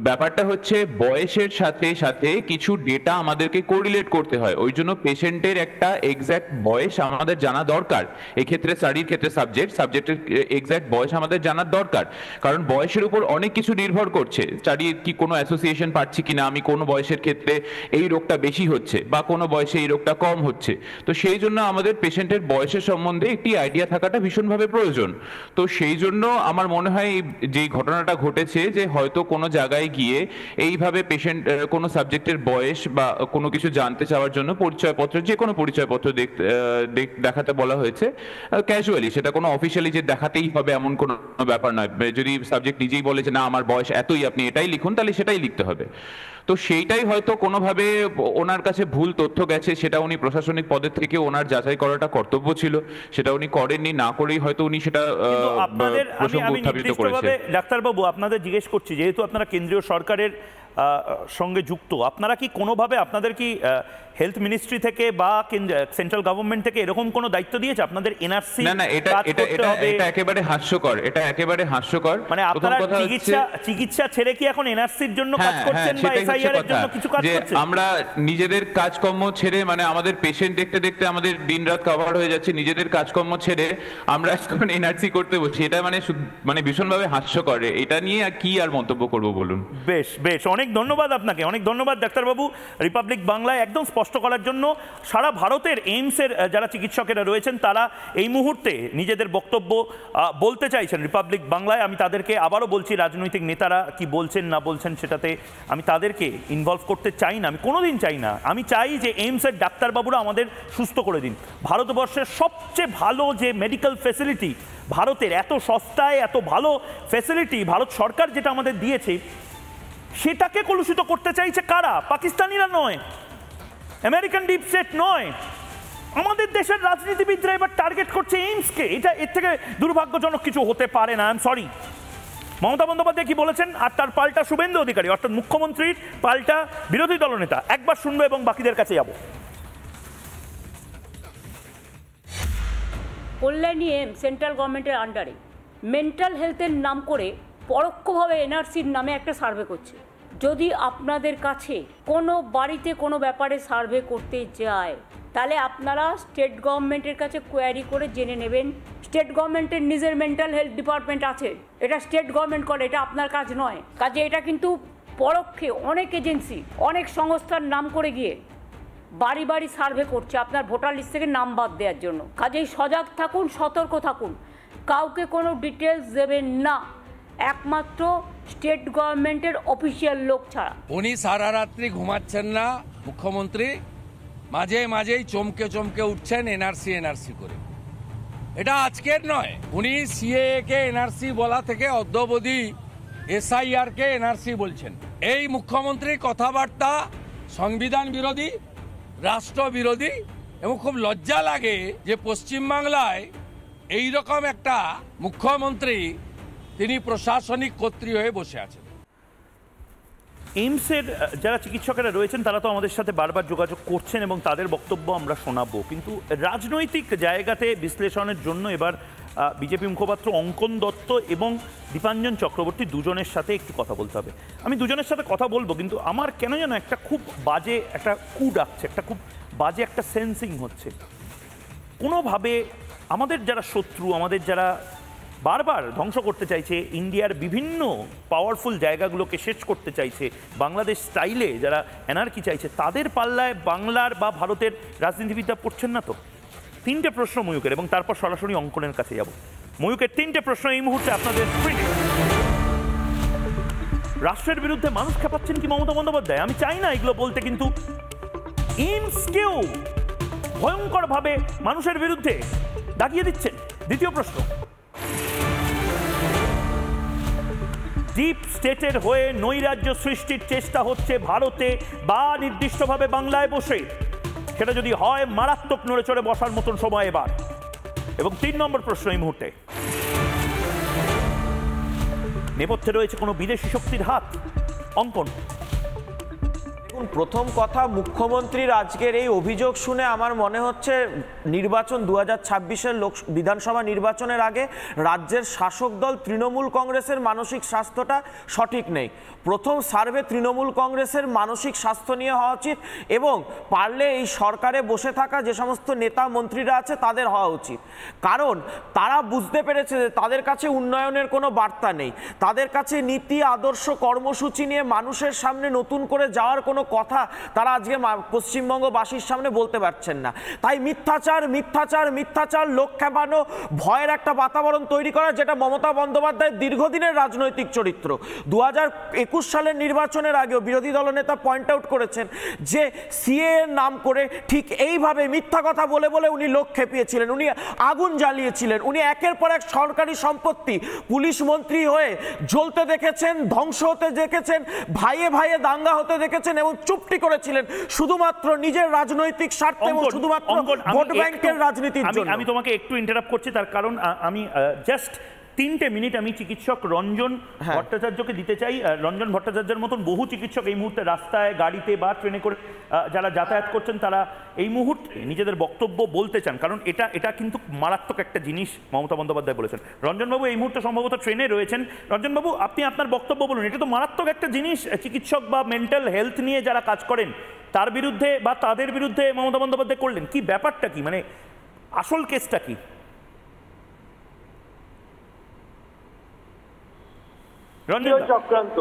ব্যাপারটা হচ্ছে বয়সের সাথে সাথে কিছু ডেটা আমাদেরকে কোরিলেট করতে হয়, ওই জন্য পেশেন্টের একটা এক্স্যাক্ট বয়স আমাদের জানা দরকার। এক্ষেত্রে স্টাডির ক্ষেত্রে সাবজেক্টের এক্স্যাক্ট বয়স আমাদের জানার দরকার, কারণ বয়সের উপর অনেক কিছু নির্ভর করছে। স্টাডির কি কোনো অ্যাসোসিয়েশন পাচ্ছি কিনা, আমি কোনো বয়সের ক্ষেত্রে এই রোগটা বেশি হচ্ছে বা কোনো বয়সে এই রোগটা কম হচ্ছে। তো সেই জন্য আমাদের পেশেন্টের বয়সের সম্বন্ধে একটি আইডিয়া থাকাটা ভীষণভাবে প্রয়োজন। তো সেই জন্য আমার মনে হয় যে ঘটনাটা ঘটেছে যে হয়তো কোনো জায়গায় গিয়ে এইভাবে পেশেন্ট কোনো সাবজেক্টের বয়স বা কোনো কিছু জানতে চাওয়ার জন্য পরিচয়পত্র, যে কোনো পরিচয়পত্র দেখাতে বলা হয়েছে ক্যাজুয়ালি, সেটা কোনো অফিসিয়ালি যে দেখাতেই হবে এমন কোনো ব্যাপার নয়। যদি সাবজেক্ট নিজেই বলে যে না আমার বয়স এতই, আপনি এটাই লিখুন, তাহলে সেটাই লিখতে হবে। তো সেইটাই হয়তো কোনোভাবে ওনার কাছে ভুল তথ্য গেছে, সেটা উনি প্রশাসনিক পদের থেকে ওনার যাচাই করাটা কর্তব্য ছিল, সেটা উনি করেননি। না করেই হয়তো উনি সেটা প্রসঙ্গ উত্থাপিত করেছে। ডাক্তারবাবু আপনাদের জিজ্ঞেস করছি, যেহেতু আপনারা কেন্দ্রীয় সরকারের সঙ্গে যুক্ত, আপনারা কি কোনোভাবে, আপনাদের কি হেলথ মিনিস্ট্রি থেকে বা সেন্ট্রাল গভর্নমেন্ট থেকে এরকম কোনো দায়িত্ব দিয়েছে আপনাদের এনআরসি? না, এটা একেবারে হাস্যকর, এটা একেবারে হাস্যকর। মানে আপনারা চিকিৎসা ছেড়ে কি এখন এনআরসির জন্য কাজ করছেন বা এসআইআর এর জন্য কিছু কাজ করছেন? আমরা নিজেদের কাজকর্ম ছেড়ে, মানে আমাদের পেশেন্ট দেখতে দেখতে আমাদের দিনরাত কভার হয়ে যাচ্ছে, নিজেদের কাজকর্ম ছেড়ে আমরা এখন এনআরসি করতে বসছি। এটা মানে ভীষণভাবে হাস্যকর। এটা নিয়ে কি আর মন্তব্য করব বলুন। বেশ বেশ, অনেক ধন্যবাদ আপনাকে, অনেক ধন্যবাদ ডাক্তারবাবু রিপাবলিক বাংলায় একদম স্পষ্ট করার জন্য। সারা ভারতের এইমসের যারা চিকিৎসকেরা রয়েছেন তারা এই মুহূর্তে নিজেদের বক্তব্য বলতে চাইছেন রিপাবলিক বাংলায়। আমি তাদেরকে আবারও বলছি, রাজনৈতিক নেতারা কি বলছেন না বলছেন সেটাতে আমি তাদেরকে ইনভলভ করতে চাই না, আমি কোনোদিন চাই না। আমি চাই যে এইমসের ডাক্তারবাবুরা আমাদের সুস্থ করে দিন। ভারতবর্ষের সবচেয়ে ভালো যে মেডিকেল ফেসিলিটি ভারতের, এত সস্তায় এত ভালো ফেসিলিটি ভারত সরকার যেটা আমাদের দিয়েছে, সেটাকে কলুষিত করতে চাইছে কারা? পাকিস্তানিরা নয়, আমেরিকান ডিপ স্টেট নয়, আমাদের দেশের রাজনীতিবিদরা এবার টার্গেট করছে এইমসকে। এটা এর থেকে দুর্ভাগ্যজনক কিছু হতে পারে না। I am sorry. Mamata Bandyopadhyay কি বলেছেন, আর তার পাল্টা শুভেন্দু অধিকারী, অর্থাৎ মুখ্যমন্ত্রীর পাল্টা বিরোধী দলনেতা। একবার শুনবো এবং বাকিদের কাছে যাব। কল্যাণী এইমস সেন্ট্রাল গভর্নমেন্টের আন্ডারে মেন্টাল হেলথের নাম করে পরোক্ষভাবে এনআরসির নামে একটা সার্ভে করছে। যদি আপনাদের কাছে কোনো বাড়িতে কোনো ব্যাপারে সার্ভে করতে যায়, তাহলে আপনারা স্টেট গভর্নমেন্টের কাছে কোয়ারি করে জেনে নেবেন। স্টেট গভর্নমেন্টের নিজের মেন্টাল হেলথ ডিপার্টমেন্ট আছে, এটা স্টেট গভর্নমেন্ট করে, এটা আপনার কাজ নয়। কাজে এটা কিন্তু পরোক্ষে অনেক এজেন্সি, অনেক সংস্থার নাম করে গিয়ে বাড়ি বাড়ি সার্ভে করছে আপনার ভোটার লিস্ট থেকে নাম বাদ দেওয়ার জন্য। কাজেই সজাগ থাকুন, সতর্ক থাকুন, কাউকে কোনো ডিটেলস দেবেন না, একমাত্র স্টেট গভর্নমেন্টের অফিসিয়াল লোক ছাড়া। উনি সারা রাত্রি ঘুমাচ্ছেন না মুখ্যমন্ত্রী, মাঝে মাঝেই চমকে চমকে উঠছেন এনআরসি করে। এটা আজকের নয়, উনি সিএএ কে এনআরসি বলা থেকে অদ্যাবধি এসআইআর কে এনআরসি বলছেন। এই মুখ্যমন্ত্রীর কথাবার্তা সংবিধান বিরোধী, রাষ্ট্র বিরোধী, এবং খুব লজ্জা লাগে যে পশ্চিমবাংলায় এইরকম একটা মুখ্যমন্ত্রী, তিনি প্রশাসনিক কর্ত্রী হয়ে বসে আছেন। এইমসের যারা চিকিৎসকেরা রয়েছেন তারা তো আমাদের সাথে বারবার যোগাযোগ করছেন এবং তাদের বক্তব্য আমরা শোনাবো, কিন্তু রাজনৈতিক জায়গাতে বিশ্লেষণের জন্য এবার বিজেপি মুখপাত্র অঙ্কন দত্ত এবং দীপাঞ্জন চক্রবর্তী দুজনের সাথে একটু কথা বলতে হবে। আমি দুজনের সাথে কথা বলবো, কিন্তু আমার কেন যেন একটা খুব বাজে একটা কু ডাকছে, একটা খুব বাজে একটা সেন্সিং হচ্ছে। কোনোভাবে আমাদের যারা শত্রু, আমাদের যারা বারবার ধ্বংস করতে চাইছে, ইন্ডিয়ার বিভিন্ন পাওয়ারফুল জায়গাগুলোকে শেষ করতে চাইছে, বাংলাদেশ স্টাইলে যারা এনার্কি চাইছে, তাদের পাল্লায় বাংলার বা ভারতের রাজনীতিবিদরা পড়ছেন না তো? তিনটে প্রশ্ন ময়ূকের, এবং তারপর সরাসরি অঙ্কনের কাছে যাব। ময়ূকের তিনটে প্রশ্ন এই মুহূর্তে আপনাদের। রাষ্ট্রের বিরুদ্ধে মানুষ খেপাচ্ছেন কি মমতা বন্দ্যোপাধ্যায়? আমি চাই না এগুলো বলতে, কিন্তু এইমসকেও ভয়ঙ্করভাবে মানুষের বিরুদ্ধে দাগিয়ে দিচ্ছেন। দ্বিতীয় প্রশ্ন, ডিপ স্টেটের হয়ে নৈরাজ্য সৃষ্টির চেষ্টা হচ্ছে ভারতে বা নির্দিষ্টভাবে বাংলায় বসে। সেটা যদি হয়, মারাত্মক নড়ে চড়ে বসার মতন সময় এবার। এবং 3 নম্বর প্রশ্ন এই মুহূর্তে, নেপথ্যে রয়েছে কোনো বিদেশি শক্তির হাত? অঙ্কন। প্রথম কথা, মুখ্যমন্ত্রীর আজকের এই অভিযোগ শুনে আমার মনে হচ্ছে নির্বাচন 2026-এর বিধানসভা নির্বাচনের আগে রাজ্যের শাসক দল তৃণমূল কংগ্রেসের মানসিক স্বাস্থ্যটা সঠিক নেই। প্রথম সার্ভে তৃণমূল কংগ্রেসের মানসিক স্বাস্থ্য নিয়ে হওয়া উচিত এবং পারলে এই সরকারে বসে থাকা যে সমস্ত নেতা মন্ত্রীরা আছে তাদের হওয়া উচিত। কারণ তারা বুঝতে পেরেছে যে তাদের কাছে উন্নয়নের কোনো বার্তা নেই, তাদের কাছে নীতি আদর্শ কর্মসূচি নিয়ে মানুষের সামনে নতুন করে যাওয়ার কোনো কথা তারা আজকে পশ্চিমবঙ্গবাসীর সামনে বলতে পারছেন না। তাই মিথ্যাচার মিথ্যাচার মিথ্যাচার, লোক খেপানো, ভয়ের একটা বাতাবরণ তৈরি করা, যেটা মমতা বন্দ্যোপাধ্যায়ের দীর্ঘদিনের রাজনৈতিক চরিত্র। 2021 সালের নির্বাচনের আগেও বিরোধী দলনেতা পয়েন্ট আউট করেছেন যে সিএ এর নাম করে ঠিক এইভাবে মিথ্যা কথা বলে বলে উনি লোক খেপিয়েছিলেন, উনি আগুন জ্বালিয়েছিলেন, উনি একের পর এক সরকারি সম্পত্তি পুলিশ মন্ত্রী হয়ে জ্বলতে দেখেছেন, ধ্বংস হতে দেখেছেন, ভাইয়ে ভাইয়ে দাঙ্গা হতে দেখেছেন এবং চুপটি করেছিলেন শুধুমাত্র নিজের রাজনৈতিক স্বার্থে এবং শুধুমাত্র ভোট ব্যাংকের রাজনীতির জন্য। আমি তোমাকে একটু ইন্টারাপ্ট করছি, তার কারণ আমি জাস্ট 3টে মিনিট আমি চিকিৎসক রঞ্জন ভট্টাচার্যকে দিতে চাই। রঞ্জন ভট্টাচার্যের মতন বহু চিকিৎসক এই মুহূর্তে রাস্তায়, গাড়িতে বা ট্রেনে করে যারা যাতায়াত করছেন, তারা এই মুহূর্তে নিজেদের বক্তব্য বলতে চান, কারণ এটা কিন্তু মারাত্মক একটা জিনিস মমতা বন্দ্যোপাধ্যায় বলেছেন। রঞ্জনবাবু এই মুহূর্তে সম্ভবত ট্রেনে রয়েছেন। রঞ্জনবাবু, আপনি আপনার বক্তব্য বলুন। এটা তো মারাত্মক একটা জিনিস, চিকিৎসক বা মেন্টাল হেলথ নিয়ে যারা কাজ করেন তার বিরুদ্ধে বা তাদের বিরুদ্ধে মমতা বন্দ্যোপাধ্যায় করলেন। কি ব্যাপারটা কি, মানে আসল কেসটা কি? চক্রান্ত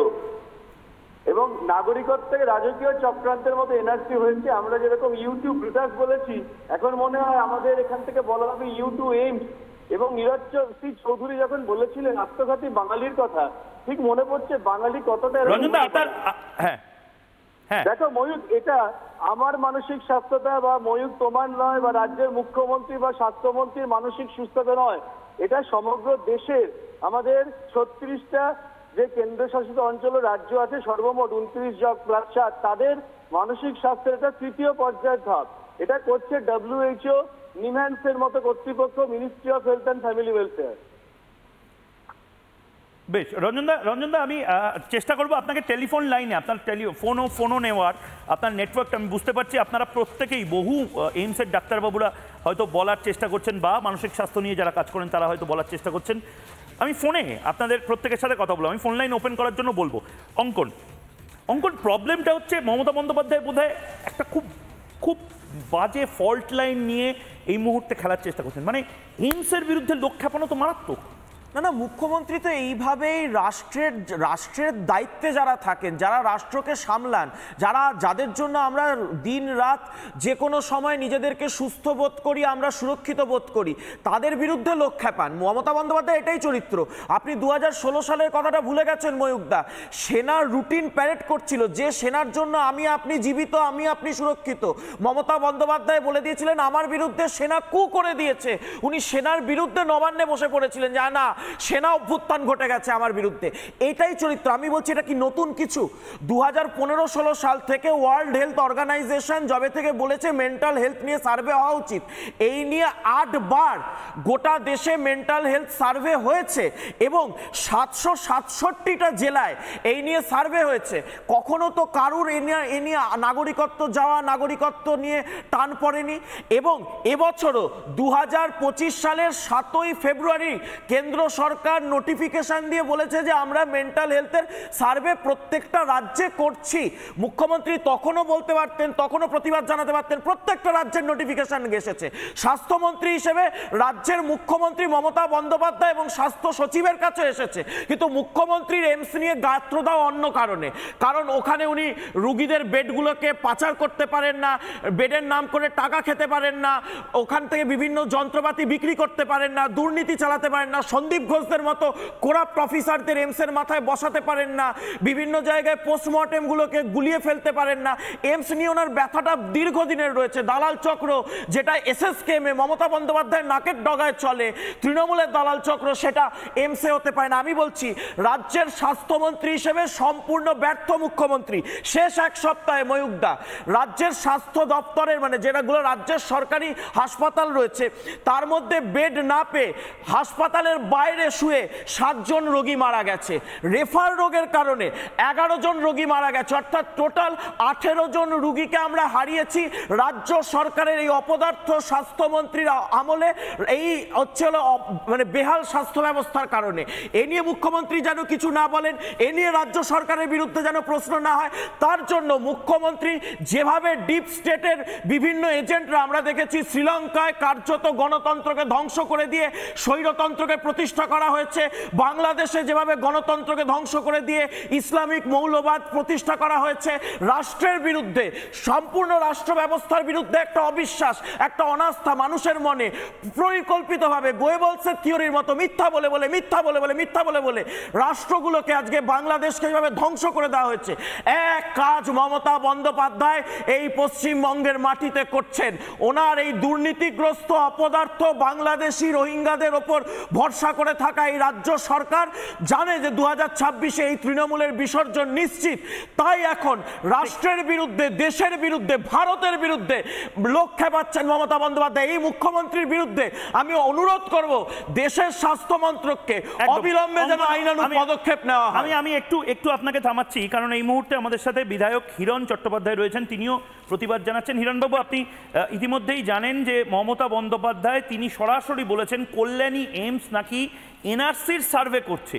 এবং নাগরিকত্ব থেকে রাজকীয় চক্রান্তের মতো এনআরসি হয়েছে। আমরা যেরকম ইউটিউব রিসার্চ বলেছি, এখন মনে হয় আমাদের এখান থেকে বলা হবে ইউটিউব এইমস। এবং নীরজ চৌধুরী যখন বলেছিলেন আত্মঘাতী বাঙালির কথা, ঠিক মনে পড়ছে বাঙালি কতটা। দেখো ময়ূক, এটা আমার মানসিক স্বাস্থ্যতা বা ময়ূক তোমার নয়, বা রাজ্যের মুখ্যমন্ত্রী বা স্বাস্থ্যমন্ত্রীর মানসিক সুস্থতা নয়, এটা সমগ্র দেশের আমাদের 36টা যে কেন্দ্রশাসিত অঞ্চল রাজ্য আছে, সর্বমোট 29+7, তাদের মানসিক স্বাস্থ্যের এটা তৃতীয় পর্যায়ের ধাপ। এটা করছে WHO, নিমহ্যান্সের মতো কর্তৃপক্ষ, ministry of health and family welfare. বেশ, রঞ্জনদা আমি চেষ্টা করবো আপনাকে টেলিফোন লাইনে, আপনার ফোনও নেওয়ার। আপনার নেটওয়ার্কটা আমি বুঝতে পারছি, আপনারা প্রত্যেকেই বহু এইমসের ডাক্তারবাবুরা হয়তো বলার চেষ্টা করছেন বা মানসিক স্বাস্থ্য নিয়ে যারা কাজ করেন তারা হয়তো বলার চেষ্টা করছেন। আমি ফোনে আপনাদের প্রত্যেকের সাথে কথা বলবো, আমি ফোন লাইন ওপেন করার জন্য বলবো। অঙ্কন প্রবলেমটা হচ্ছে মমতা বন্দ্যোপাধ্যায় বোধহয় একটা খুব বাজে ফল্ট লাইন নিয়ে এই মুহূর্তে খেলার চেষ্টা করছেন। মানে এইমসের বিরুদ্ধে লোক খেপানো তো মারাত্মক। না, মুখ্যমন্ত্রী তো এইভাবেই রাষ্ট্রের দায়িত্বে যারা থাকেন, যারা রাষ্ট্রকে সামলান, যাদের জন্য আমরা দিন রাত যে কোনো সময় নিজেদেরকে সুস্থ বোধ করি, আমরা সুরক্ষিত বোধ করি, তাদের বিরুদ্ধে লোক খেপান। মমতা বন্দ্যোপাধ্যায় এটাই চরিত্র। আপনি 2016 সালের কথাটা ভুলে গেছেন ময়ূকদা। সেনার রুটিন প্যারেড করছিল, যে সেনার জন্য আমি আপনি জীবিত, আমি আপনি সুরক্ষিত। মমতা বন্দ্যোপাধ্যায় বলে দিয়েছিলেন আমার বিরুদ্ধে সেনা কু করে দিয়েছে। উনি সেনার বিরুদ্ধে নবান্নে বসে পড়েছিলেন, যে না, সেনা অভ্যুত্থান ঘটে গেছে আমার বিরুদ্ধে। এইটাই চরিত্র। আমি বলছি এটা কি নতুন কিছু? 2015-16 সাল থেকে ওয়ার্ল্ড হেলথ অর্গানাইজেশন যবে থেকে বলেছে মেন্টাল হেলথ নিয়ে সার্ভে হওয়া উচিত, এই নিয়ে 8 বার গোটা দেশে মেন্টাল হেলথ সার্ভে হয়েছে এবং 767টা জেলায় এই নিয়ে সার্ভে হয়েছে। কখনো তো কারুর এ নিয়ে নাগরিকত্ব যাওয়া, নাগরিকত্ব নিয়ে টান পড়েনি। এবং এবছরও 2025 সালের 7ই ফেব্রুয়ারি কেন্দ্র সরকার নোটিফিকেশন দিয়ে বলেছে যে আমরা মেন্টাল হেলথের সার্ভে প্রত্যেকটা রাজ্যে করছি। মুখ্যমন্ত্রী তখনও বলতে পারতেন, তখনও প্রতিবাদ জানাতে পারতেন, প্রত্যেকটা রাজ্যের নোটিফিকেশন এসেছে। স্বাস্থ্যমন্ত্রী হিসেবে রাজ্যের মুখ্যমন্ত্রী মমতা বন্দ্যোপাধ্যায় এবং স্বাস্থ্য সচিবের কাছে এসেছে, কিন্তু মুখ্যমন্ত্রীর এইমস নিয়ে গাত্র দেওয়া অন্য কারণে। কারণ ওখানে উনি রুগীদের বেডগুলোকে পাচার করতে পারেন না, বেডের নাম করে টাকা খেতে পারেন না, ওখান থেকে বিভিন্ন যন্ত্রপাতি বিক্রি করতে পারেন না, দুর্নীতি চালাতে পারেন না, সন্দীপ সন্দীপ ঘোষদের মতো করাপ্ট অফিসারদের এমসের মাথায় বসাতে পারেন না, বিভিন্ন জায়গায় পোস্টমর্টেমগুলোকে গুলিয়ে ফেলতে পারেন না। এমস নিয়ে ওনার ব্যথাটা দীর্ঘদিনের রয়েছে। দালাল চক্র যেটা এসএসকেএমে মমতা বন্দ্যোপাধ্যায়ের নাকের ডগায় চলে, তৃণমূলের দালাল চক্র, সেটা এমসে হতে পারে না। আমি বলছি রাজ্যের স্বাস্থ্যমন্ত্রী হিসেবে সম্পূর্ণ ব্যর্থ মুখ্যমন্ত্রী। শেষ এক সপ্তাহে ময়ূকদা রাজ্যের স্বাস্থ্য দপ্তরের মানে যেগুলো রাজ্যের সরকারি হাসপাতাল রয়েছে তার মধ্যে বেড না পেয়ে হাসপাতালের বাইরে শুয়ে 7 জন রোগী মারা গেছে। রেফার রোগের কারণে 11 জন রোগী মারা গেছে, অর্থাৎ টোটাল 18 জন রোগীকে আমরা হারিয়েছি রাজ্য সরকারের এই অপদার্থ স্বাস্থ্যমন্ত্রীর আমলে। এই হচ্ছে হলো মানে বেহাল স্বাস্থ্য ব্যবস্থার কারণে। এ নিয়ে মুখ্যমন্ত্রী যেন কিছু না বলেন, এ নিয়ে রাজ্য সরকারের বিরুদ্ধে যেন প্রশ্ন না হয়, তার জন্য মুখ্যমন্ত্রী যেভাবে ডিপ স্টেটের বিভিন্ন এজেন্টরা আমরা দেখেছি শ্রীলঙ্কায় কার্যত গণতন্ত্রকে ধ্বংস করে দিয়ে স্বৈরতন্ত্রকে প্রতিষ্ঠা করা হয়েছে, বাংলাদেশে যেভাবে গণতন্ত্রকে ধ্বংস করে দিয়ে ইসলামিক মৌলবাদ প্রতিষ্ঠা করা হয়েছে, রাষ্ট্রের বিরুদ্ধে সম্পূর্ণ রাষ্ট্র ব্যবস্থার বিরুদ্ধে একটা অবিশ্বাস, একটা অনাস্থা মানুষের মনে পরিকল্পিতভাবে গোয়েবলসের থিওরির মতো মিথ্যা বলে বলে মিথ্যা বলে বলে মিথ্যা বলে বলে রাষ্ট্রগুলোকে আজকে বাংলাদেশকে যেভাবে ধ্বংস করে দেওয়া হয়েছে, এক কাজ মমতা বন্দ্যোপাধ্যায় এই পশ্চিমবঙ্গের মাটিতে করছেন। ওনার এই দুর্নীতিগ্রস্ত অপদার্থ বাংলাদেশি রোহিঙ্গাদের ওপর ভরসা করে থাকা এই রাজ্য সরকার জানে যে 2026-এ এই তৃণমূলের বিসর্জন নিশ্চিত। তাই এখন রাষ্ট্রের বিরুদ্ধে, দেশের বিরুদ্ধে, ভারতের বিরুদ্ধে লোক খেপাচ্ছেন মমতা বন্দ্যোপাধ্যায়। এই মুখ্যমন্ত্রীর বিরুদ্ধে আমি অনুরোধ করব দেশের স্বাস্থ্য মন্ত্রককে অবিলম্বে যেন আইনানুগ পদক্ষেপ নেওয়া হয়। আমি একটু আপনাকে থামাচ্ছি, কারণ এই মুহূর্তে আমাদের সাথে বিধায়ক হিরণ চট্টোপাধ্যায় রয়েছেন, তিনিও প্রতিবাদ জানাচ্ছেন। হিরণবাবু, আপনি ইতিমধ্যেই জানেন যে মমতা বন্দ্যোপাধ্যায় তিনি সরাসরি বলেছেন কল্যাণী এইমস নাকি এনআরসির সার্ভে করছে।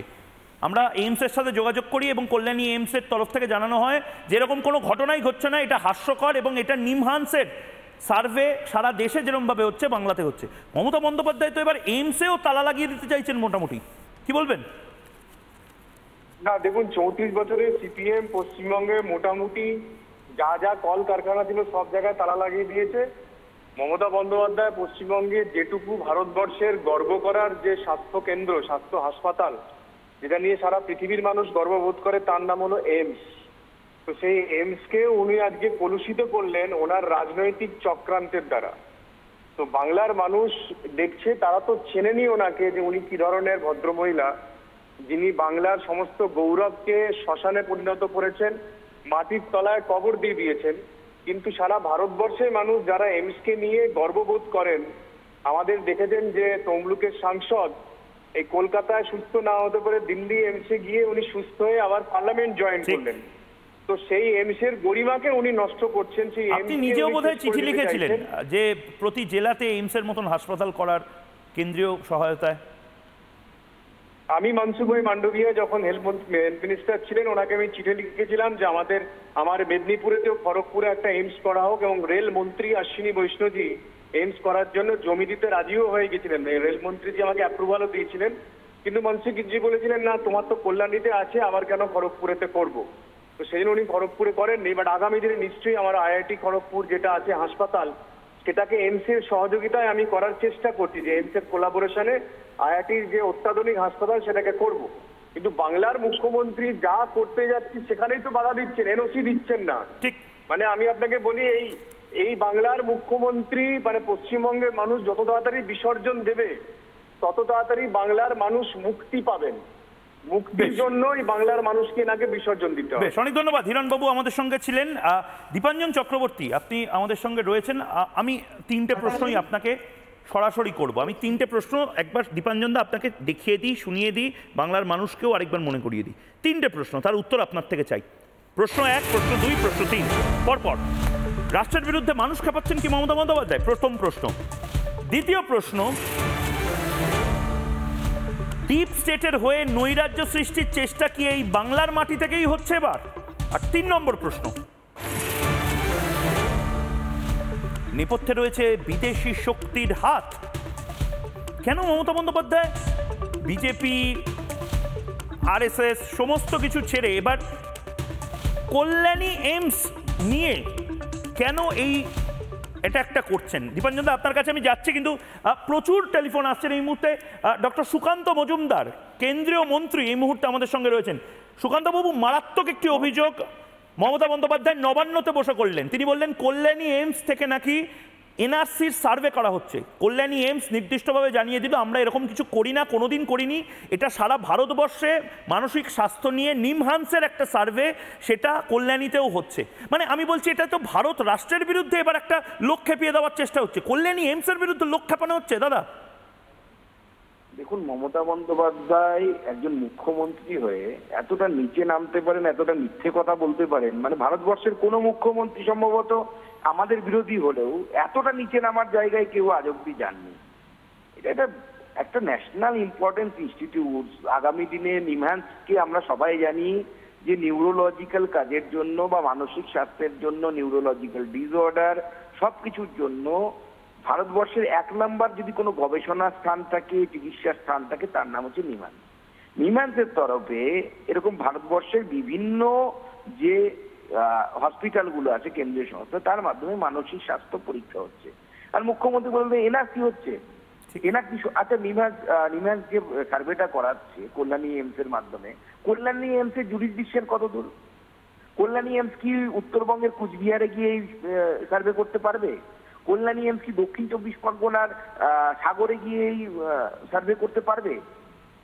আমরা এইমসের সাথে যোগাযোগ করি এবং কল্যাণী এইমসের তরফ থেকে জানানো হয় যেরকম কোনো ঘটনাই ঘটছে না, এটা হাস্যকর এবং এটা নিমহান্সের সার্ভে সারা দেশে যেরকমভাবে হচ্ছে বাংলাতে হচ্ছে। মমতা বন্দ্যোপাধ্যায় তো এবার এইমসেও তালা লাগিয়ে দিতে চাইছেন মোটামুটি, কি বলবেন? না দেখুন, 34 বছরে সিপিএম পশ্চিমবঙ্গে মোটামুটি যা যা কল কারখানা ছিল সব জায়গায় তালা লাগিয়ে দিয়েছে। মমতা বন্দ্যোপাধ্যায় পশ্চিমবঙ্গে যেটুকু ভারতবর্ষের গর্ব করার যে স্বাস্থ্য কেন্দ্র, স্বাস্থ্য হাসপাতাল, যেটা নিয়ে সারা পৃথিবীর মানুষ গর্ববোধ করে, তার নাম হলো এইমস। তো সেই এইমসকে উনি আজকে কলুষিত করলেন ওনার রাজনৈতিক চক্রান্তের দ্বারা। তো বাংলার মানুষ দেখছে, তারা তো চেনেনি ওনাকে যে উনি কি ধরনের ভদ্রমহিলা, যিনি বাংলার সমস্ত গৌরবকে শ্মশানে পরিণত করেছেন, মাটির তলায় কবর দিয়ে দিয়েছেন। কিন্তু সারা ভারতবর্ষের মানুষ যারা এইমসকে নিয়ে গর্ববোধ করেন, আমাদের দেখেছেন যে তমলুকের সাংসদ এই কলকাতায় সুস্থ না হতে পারে দিল্লি এইমসে গিয়ে উনি সুস্থ হয়ে আবার পার্লামেন্ট জয়েন করলেন। তো সেই এইমসের গরিমাকে উনি নষ্ট করছেন। সেই আপনি নিজেও বোধহয় চিঠি লিখেছিলেন যে প্রতি জেলাতে এইমসের মতন হাসপাতাল করার কেন্দ্রীয় সহায়তায়। আমি মনসুখ ভাই মান্ডভিয়া যখন হেলথ মিনিস্টার ছিলেন, ওনাকে আমি চিঠি লিখেছিলাম যে আমার মেদিনীপুরেতেও খড়গপুরে একটা এইমস করা হোক, এবং রেল মন্ত্রী অশ্বিনী বৈষ্ণবজি এইমস করার জন্য জমি দিতে রাজিও হয়ে গেছিলেন। রেল মন্ত্রীজি আমাকে অ্যাপ্রুভালও দিয়েছিলেন, কিন্তু মনসুখজি বলেছিলেন না তোমার তো কল্যাণীতে আছে, আবার কেন খড়গপুরেতে করবো। তো সেই জন্য উনি খড়গপুরে করেননি। বাট আগামী দিনে নিশ্চয়ই আমার আইআইটি খড়গপুর যেটা আছে হাসপাতাল, সেটাকে এইমসের সহযোগিতায় আমি করার চেষ্টা করছি, যে এইমসের কোলাবোরেশনে আইআইটির যে অত্যাধুনিক হাসপাতাল সেটাকে করব। কিন্তু বাংলার মুখ্যমন্ত্রী যা করতে যাচ্ছি সেখানেই তো বাধা দিচ্ছেন, এনওসি দিচ্ছেন না। ঠিক, মানে আমি আপনাকে বলি, এই বাংলার মুখ্যমন্ত্রী মানে পশ্চিমবঙ্গের মানুষ যত তাড়াতাড়ি বিসর্জন দেবে তত তাড়াতাড়ি বাংলার মানুষ মুক্তি পাবেন। মুক্তির জন্যই বাংলার মানুষকে নাকি বিসর্জন দিতে হবে। বেশ, অনেক ধন্যবাদ। হিরণবাবু আমাদের সঙ্গে ছিলেন। দীপাঞ্জন চক্রবর্তী, আপনি আমাদের সঙ্গে রয়েছেন। আমি 3টে প্রশ্নই আপনাকে সরাসরি করব। আমি 3টে প্রশ্ন একবার দীপাঞ্জন দা আপনাকে দেখিয়ে দিই, শুনিয়ে দিই, বাংলার মানুষকেও আরেকবার মনে করিয়ে দিই। 3টে প্রশ্ন, তার উত্তর আপনার থেকে চাই। প্রশ্ন 1, প্রশ্ন 2, প্রশ্ন 3 পরপর। রাষ্ট্রের বিরুদ্ধে মানুষ খেপাচ্ছেন কি মমতা বন্দ্যোপাধ্যায়? প্রথম প্রশ্ন। দ্বিতীয় প্রশ্ন, ডিপ স্টেটের হয়ে নৈরাজ্য সৃষ্টির চেষ্টা কি এই বাংলার মাটি থেকেই হচ্ছে এবার? আর 3 নম্বর প্রশ্ন, নেপথ্যে রয়েছে বিদেশি শক্তির হাত। কেন মমতা বন্দ্যোপাধ্যায় বিজেপি, আরএসএস সমস্ত কিছু ছেড়ে এবার কল্যাণী এইমস নিয়ে কেন এই এটা একটা করছেন। দীপাঞ্জন দা, আপনার কাছে আমি যাচ্ছি, কিন্তু প্রচুর টেলিফোন আসছেন এই মুহূর্তে। ডক্টর সুকান্ত মজুমদার, কেন্দ্রীয় মন্ত্রী, এই মুহূর্তে আমাদের সঙ্গে রয়েছেন। সুকান্ত বাবু, মারাত্মক একটি অভিযোগ মমতা বন্দ্যোপাধ্যায় নবান্নতে বসে করলেন। তিনি বললেন কল্যাণী এইমস থেকে নাকি এনআরসির সার্ভে করা হচ্ছে। কল্যাণী এইমস নির্দিষ্টভাবে জানিয়ে দিল, আমরা এরকম কিছু করি না, কোনোদিন করিনি। এটা সারা ভারতবর্ষে মানসিক স্বাস্থ্য নিয়ে নিমহান্সের একটা সার্ভে, সেটা কল্যাণীতেও হচ্ছে। মানে আমি বলছি, এটা তো ভারত রাষ্ট্রের বিরুদ্ধে এবার একটা লোক খেপিয়ে দেওয়ার চেষ্টা হচ্ছে। কল্যাণী এইমসের বিরুদ্ধে লোক খেপানো হচ্ছে। দাদা দেখুন, মমতা বন্দ্যোপাধ্যায় একজন মুখ্যমন্ত্রী হয়ে এতটা নিচে নামতে পারেন, এতটা মিথ্যে কথা বলতে পারেন, মানে ভারতবর্ষের কোনো মুখ্যমন্ত্রী সম্ভবত আমাদের বিরোধী হলেও এতটা নিচে নামার জায়গায় কেউ আজ অব্দি যাননি। এটা একটা ন্যাশনাল ইম্পর্টেন্স ইনস্টিটিউট। আগামী দিনে নিমহান্সকে আমরা সবাই জানি যে নিউরোলজিক্যাল কাজের জন্য বা মানসিক স্বাস্থ্যের জন্য, নিউরোলজিক্যাল ডিসঅর্ডার সবকিছুর জন্য ভারতবর্ষের 1 নম্বর যদি কোনো গবেষণা স্থান থাকে, চিকিৎসার স্থান থাকে, তার নাম হচ্ছে নিমহান্স। নিমহান্সের তরফে এরকম ভারতবর্ষের বিভিন্ন যে হসপিটালগুলো আছে, কেন্দ্রীয় সংস্থা, তার মাধ্যমে মানসিক স্বাস্থ্য পরীক্ষা হচ্ছে। আর মুখ্যমন্ত্রী বলতে এনআরসি হচ্ছে। এনআরসি আচ্ছা, নিমহান্স যে সার্ভেটা করাচ্ছে কল্যাণী এইমস এর মাধ্যমে, কল্যাণী এইমস এর জুরিসডিকশন কত দূর? কল্যাণী এইমস কি উত্তরবঙ্গের কুচবিহারে গিয়ে সার্ভে করতে পারবে? কল্যাণী এইমস কি দক্ষিণ 24 পরগনার সাগরে গিয়ে সার্ভে করতে পারবে?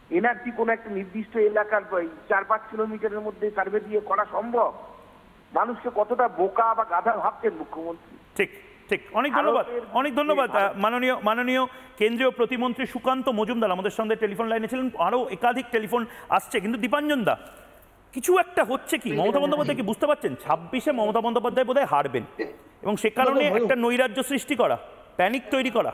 এনআরসি কোনো একটা নির্দিষ্ট এলাকার 4-5 কিলোমিটারের মধ্যে সার্ভে দিয়ে করা সম্ভব? মানুষকে কতটা বোকা বা গাধা ভাবছেন মুখ্যমন্ত্রী। ঠিক ঠিক, অনেক ধন্যবাদ, অনেক ধন্যবাদ। মাননীয় কেন্দ্রীয় প্রতিমন্ত্রী সুকান্ত মজুমদার আমাদের সঙ্গে টেলিফোন লাইনে ছিলেন। আরও একাধিক টেলিফোন আসছে, কিন্তু দীপাঞ্জন দা, কিছু একটা হচ্ছে কি মমতা বন্দ্যোপাধ্যায় কি বুঝতে পারছেন 26-এ মমতা বন্দ্যোপাধ্যায় বোধহয় হারবেন, এবং সে কারণে একটা নৈরাজ্য সৃষ্টি করা, প্যানিক তৈরি করা?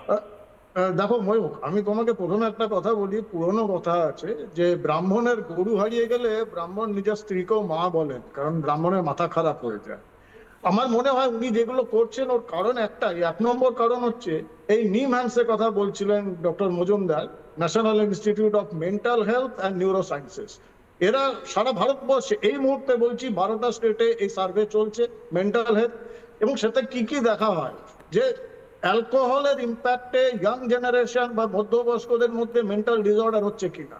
দেখো ময়ূক, আমি তোমাকে প্রথমে একটা কথা বলি, পুরনো কথা আছে যে ব্রাহ্মণের গরু হারিয়ে গেলে ব্রাহ্মণ নিজের স্ত্রীকেও মা বলেন, কারণ ব্রাহ্মণের মাথা খারাপ হয়ে যায়। আমার মনে হয় উনি যেগুলো করছেন ওর কারণ একটাই, 1 নম্বর কারণ হচ্ছে এই নিমহান্সের কথা বলছিলেন doctor Majumdar, national institute of mental health and neuro sciences. এরা সারা ভারতবর্ষে এই মুহূর্তে বলছি 12টা স্টেটে এই সার্ভে চলছে মেন্টাল হেলথ, এবং সেটা কি কি দেখা হয় যে অ্যালকোহলের ইম্প্যাক্টে ইয়াং জেনারেশন বা মধ্যবয়স্কদের মধ্যে মেন্টাল ডিসঅর্ডার হচ্ছে কিনা,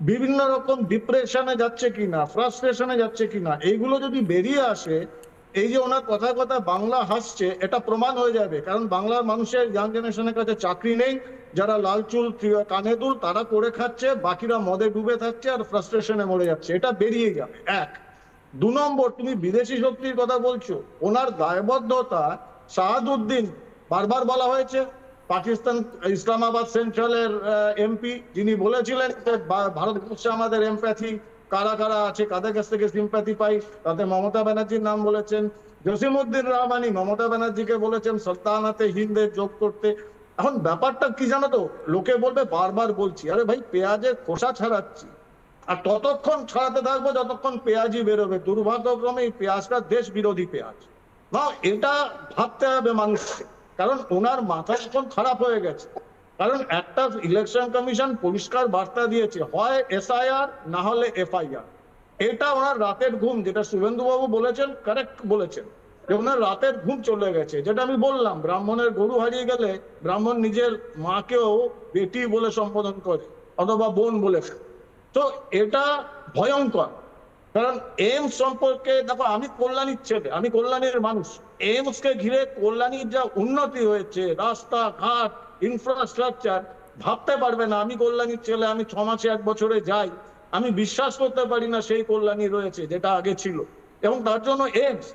বিভিন্ন রকম ডিপ্রেশনে যাচ্ছে কিনা, ফ্রাস্ট্রেশনে যাচ্ছে কিনা, এইগুলো যদি বেরিয়ে আসে, এই যে ওনার কথায় কথা বাংলা হাসছে, এটা প্রমাণ হয়ে যাবে। কারণ বাংলার মানুষের ইয়াং জেনারেশনের কাছে চাকরি নেই, যারা লাল চুল কানে দুল তারা করে খাচ্ছে, বাকিরা মদে ডুবে থাকছে আর ফ্রাস্ট্রেশনে মরে যাচ্ছে, এটা বেরিয়ে যাবে। 1। 2 নম্বর, তুমি বিদেশি শক্তির কথা বলছো, ওনার দায়বদ্ধতা শাহাদুদ্দিন বারবার বলা হয়েছে, পাকিস্তান ইসলামাবাদ সেন্ট্রালের এমপি, যিনি বলেছিলেন যে ভারতবর্ষে আমাদের এমপ্যাথি কারা কারা আছে, কাদের কাছ থেকে সিম্প্যাথি পাই, তাতে মমতা ব্যানার্জির নাম বলেছেন। জসিমউদ্দিন রহমানি মমতা ব্যানার্জিকে বলেছেন সালতানাতে হিন্দের যোগ করতে। এখন ব্যাপারটা কি জানো তো, লোকে বলবে বারবার বলছি, আরে ভাই পেঁয়াজের খোসা ছাড়াচ্ছি, আর ততক্ষণ ছাড়াতে থাকবো যতক্ষণ পেঁয়াজই বেরোবে। দুর্ভাগ্যক্রমে এই পেঁয়াজটা দেশ বিরোধী পেঁয়াজ না, এটা ভাবতে হবে মানুষকে, কারণ ওনার মাথা এখন খারাপ হয়ে গেছে। কারণ একটা ইলেকশন কমিশন পরিষ্কার বার্তা দিয়েছে, হয় এসআইআর না হলে এফআইআর। এটা ওনার রাতের ঘুম, যেটা শুভেন্দুবাবু বলেছেন, কারেক্ট বলেছেন যে ওনার রাতের ঘুম চলে গেছে। যেটা আমি বললাম, ব্রাহ্মণের গরু হারিয়ে গেলে ব্রাহ্মণ নিজের মাকেও বেটি বলে সম্বোধন করে অথবা বোন বলে। তো এটা ভয়ঙ্কর, কারণ এইমস সম্পর্কে দেখো, আমি কল্যাণীর ছেলে, আমি কল্যাণীর মানুষ। এইমস কে ঘিরে কল্যাণীর যা উন্নতি হয়েছে, রাস্তাঘাট, ইনফ্রাস্ট্রাকচার, ভাবতে পারবে না। আমি কল্যাণীর ছেলে, আমি 6 মাসে 1 বছরে যাই, আমি বিশ্বাস করতে পারি না সেই কল্যাণী রয়েছে যেটা আগে ছিল। এবং তার জন্য এইমস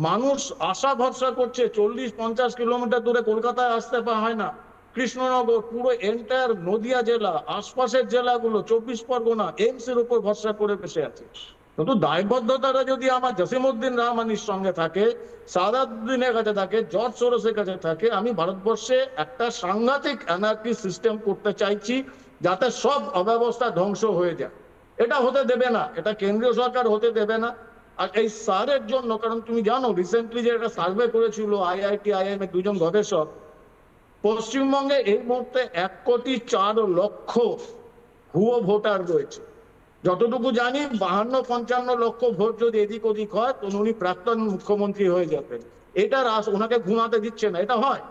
মানুষ আশা ভরসা করছে। 40-50 কিলোমিটার দূরে কলকাতায় আসতে হয় না, কৃষ্ণনগর, পুরো এন্টায়ার নদিয়া জেলা, আশপাশের জেলাগুলো, 24 পরগনা এইমস এর উপর ভরসা করে বসে আছে। কিন্তু দায়বদ্ধতাটা যদি আমার জসিমউদ্দিন রহমানির সঙ্গে থাকে, সাদাউদ্দিনের কাছে থাকে, জর্জ সোরসের কাছে থাকে, আমি ভারতবর্ষে একটা সাংঘাতিক অ্যানার্কি সিস্টেম করতে চাইছি যাতে সব অব্যবস্থা ধ্বংস হয়ে যায়। এটা হতে দেবে না, এটা কেন্দ্রীয় সরকার হতে দেবে না। আর এই সারের জন্য, কারণ তুমি জানো রিসেন্টলি যে একটা সার্ভে করেছিল IIT IIM এর 2জন গবেষক, পশ্চিমবঙ্গে এই মুহূর্তে 1,04,00,000 ভুয়ো ভোটার রয়েছে। যতটুকু জানি 52-55 লক্ষ ভোট যদি এদিক ওদিক হয় তো উনি প্রাক্তন মুখ্যমন্ত্রী হয়ে যাবেন। এটা ওনাকে ঘুমাতে দিচ্ছে না, এটা হয়।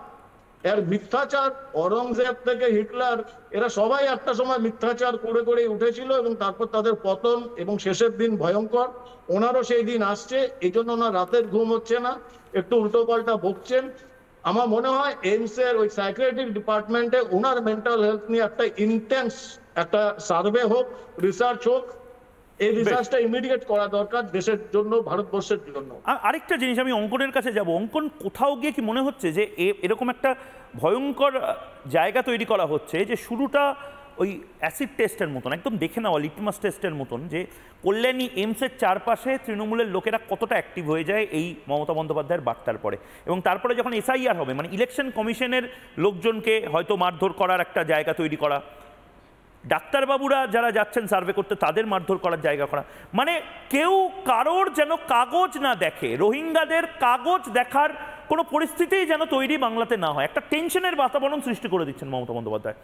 এর মিথ্যাচার, অরঙ্গজেব থেকে হিটলার, এরা সবাই একটা সময় মিথ্যাচার করে করে উঠেছিল এবং তারপর তাদের পতন এবং শেষের দিন ভয়ঙ্কর। ওনারও সেই দিন আসছে, এই জন্য ওনার রাতের ঘুম হচ্ছে না, একটু উল্টো পাল্টা বকছেন। আমার মনে হয় এইমস এর ওই সাইকিয়াট্রিক ডিপার্টমেন্টে ওনার মেন্টাল হেলথ নিয়ে একটা ইন্টেন্স একটা সার্ভে হোক, রিসার্চ হোক। এই রিসার্চটা ইমিডিয়েট করা দরকার দেশের জন্য, ভারতবর্ষের জন্য। আরেকটা জিনিস, আমি অঙ্কনের কাছে যাব। অঙ্কন, কোথাও গিয়ে কি মনে হচ্ছে যে এরকম একটা ভয়ঙ্কর জায়গা তৈরি করা হচ্ছে যে শুরুটা ওই অ্যাসিড টেস্টের মতন, একদম দেখে নেওয়া লিটমাস টেস্টের মতন, যে কল্যাণী এইমসের চারপাশে তৃণমূলের লোকেরা কতটা অ্যাক্টিভ হয়ে যায় এই মমতা বন্দ্যোপাধ্যায়ের বার্তার পরে, এবং তারপরে যখন এসআইআর হবে, মানে ইলেকশন কমিশনের লোকজনকে হয়তো মারধর করার একটা জায়গা তৈরি করা, ডাক্তারবাবুরা যারা যাচ্ছেন সার্ভে করতে তাদের মারধর করার জায়গা করা, মানে কেউ কারোর যেন কাগজ না দেখে, রোহিঙ্গাদের কাগজ দেখার কোনো পরিস্থিতিই যেন তৈরি বাংলাতে না হয়। একটা টেনশনের বাতাবরণ সৃষ্টি করে দিচ্ছেন মমতা বন্দ্যোপাধ্যায়।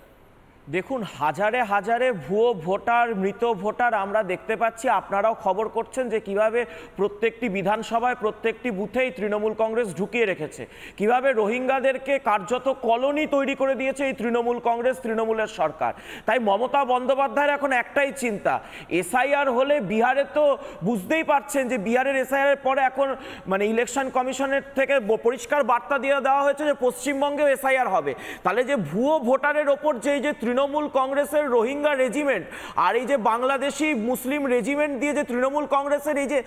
দেখুন, হাজারে হাজারে ভুয়ো ভোটার, মৃত ভোটার আমরা দেখতে পাচ্ছি। আপনারাও খবর করছেন যে কিভাবে প্রত্যেকটি বিধানসভায়, প্রত্যেকটি বুথেই তৃণমূল কংগ্রেস ঢুকিয়ে রেখেছে, কিভাবে রোহিঙ্গাদেরকে কার্যত কলোনি তৈরি করে দিয়েছে এই তৃণমূল কংগ্রেস, তৃণমূলের সরকার। তাই মমতা বন্দ্যোপাধ্যায়ের এখন একটাই চিন্তা, এসআইআর হলে বিহারে তো বুঝতেই পারছেন যে বিহারের এসআইআর পরে এখন মানে ইলেকশন কমিশনের থেকে পরিষ্কার বার্তা দিয়ে দেওয়া হয়েছে যে পশ্চিমবঙ্গেও এসআইআর হবে। তাহলে যে ভুয়ো ভোটারের ওপর যে তৃণমূল কংগ্রেসের রোহিঙ্গা রেজিমেন্ট আর এই যে বাংলাদেশি মুসলিম রেজিমেন্ট দিয়ে যে তৃণমূল কংগ্রেসের এই যে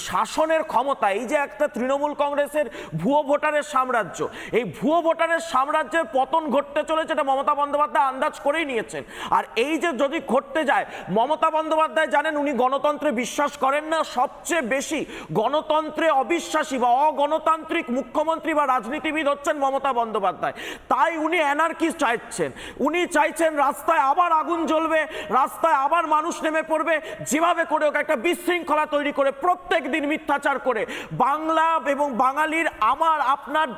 শাসনের ক্ষমতা, এই যে একটা তৃণমূল কংগ্রেসের ভুয়ো ভোটারের সাম্রাজ্য, এই ভুয়ো ভোটারের সাম্রাজ্যের পতন ঘটতে চলেছে, এটা মমতা বন্দ্যোপাধ্যায় আন্দাজ করেই নিয়েছেন। আর এই যে যদি ঘটতে যায়, মমতা বন্দ্যোপাধ্যায় জানেন উনি গণতন্ত্রে বিশ্বাস করেন না, সবচেয়ে বেশি গণতন্ত্রে অবিশ্বাসী বা অগণতান্ত্রিক মুখ্যমন্ত্রী বা রাজনীতিবিদ হচ্ছেন মমতা বন্দ্যোপাধ্যায়। তাই উনি অ্যানার্কি চাইছেন, উনি চাইছেন রাস্তায় আবার আগুন জ্বলবে, রাস্তায় আবার মানুষ নেমে পড়বে, যেভাবে করে ওকে একটা বিশৃঙ্খলা তৈরি করে প্রত্যেক দিন মিথ্যাচার করে বাংলা এবং বাঙালির আমার আপনার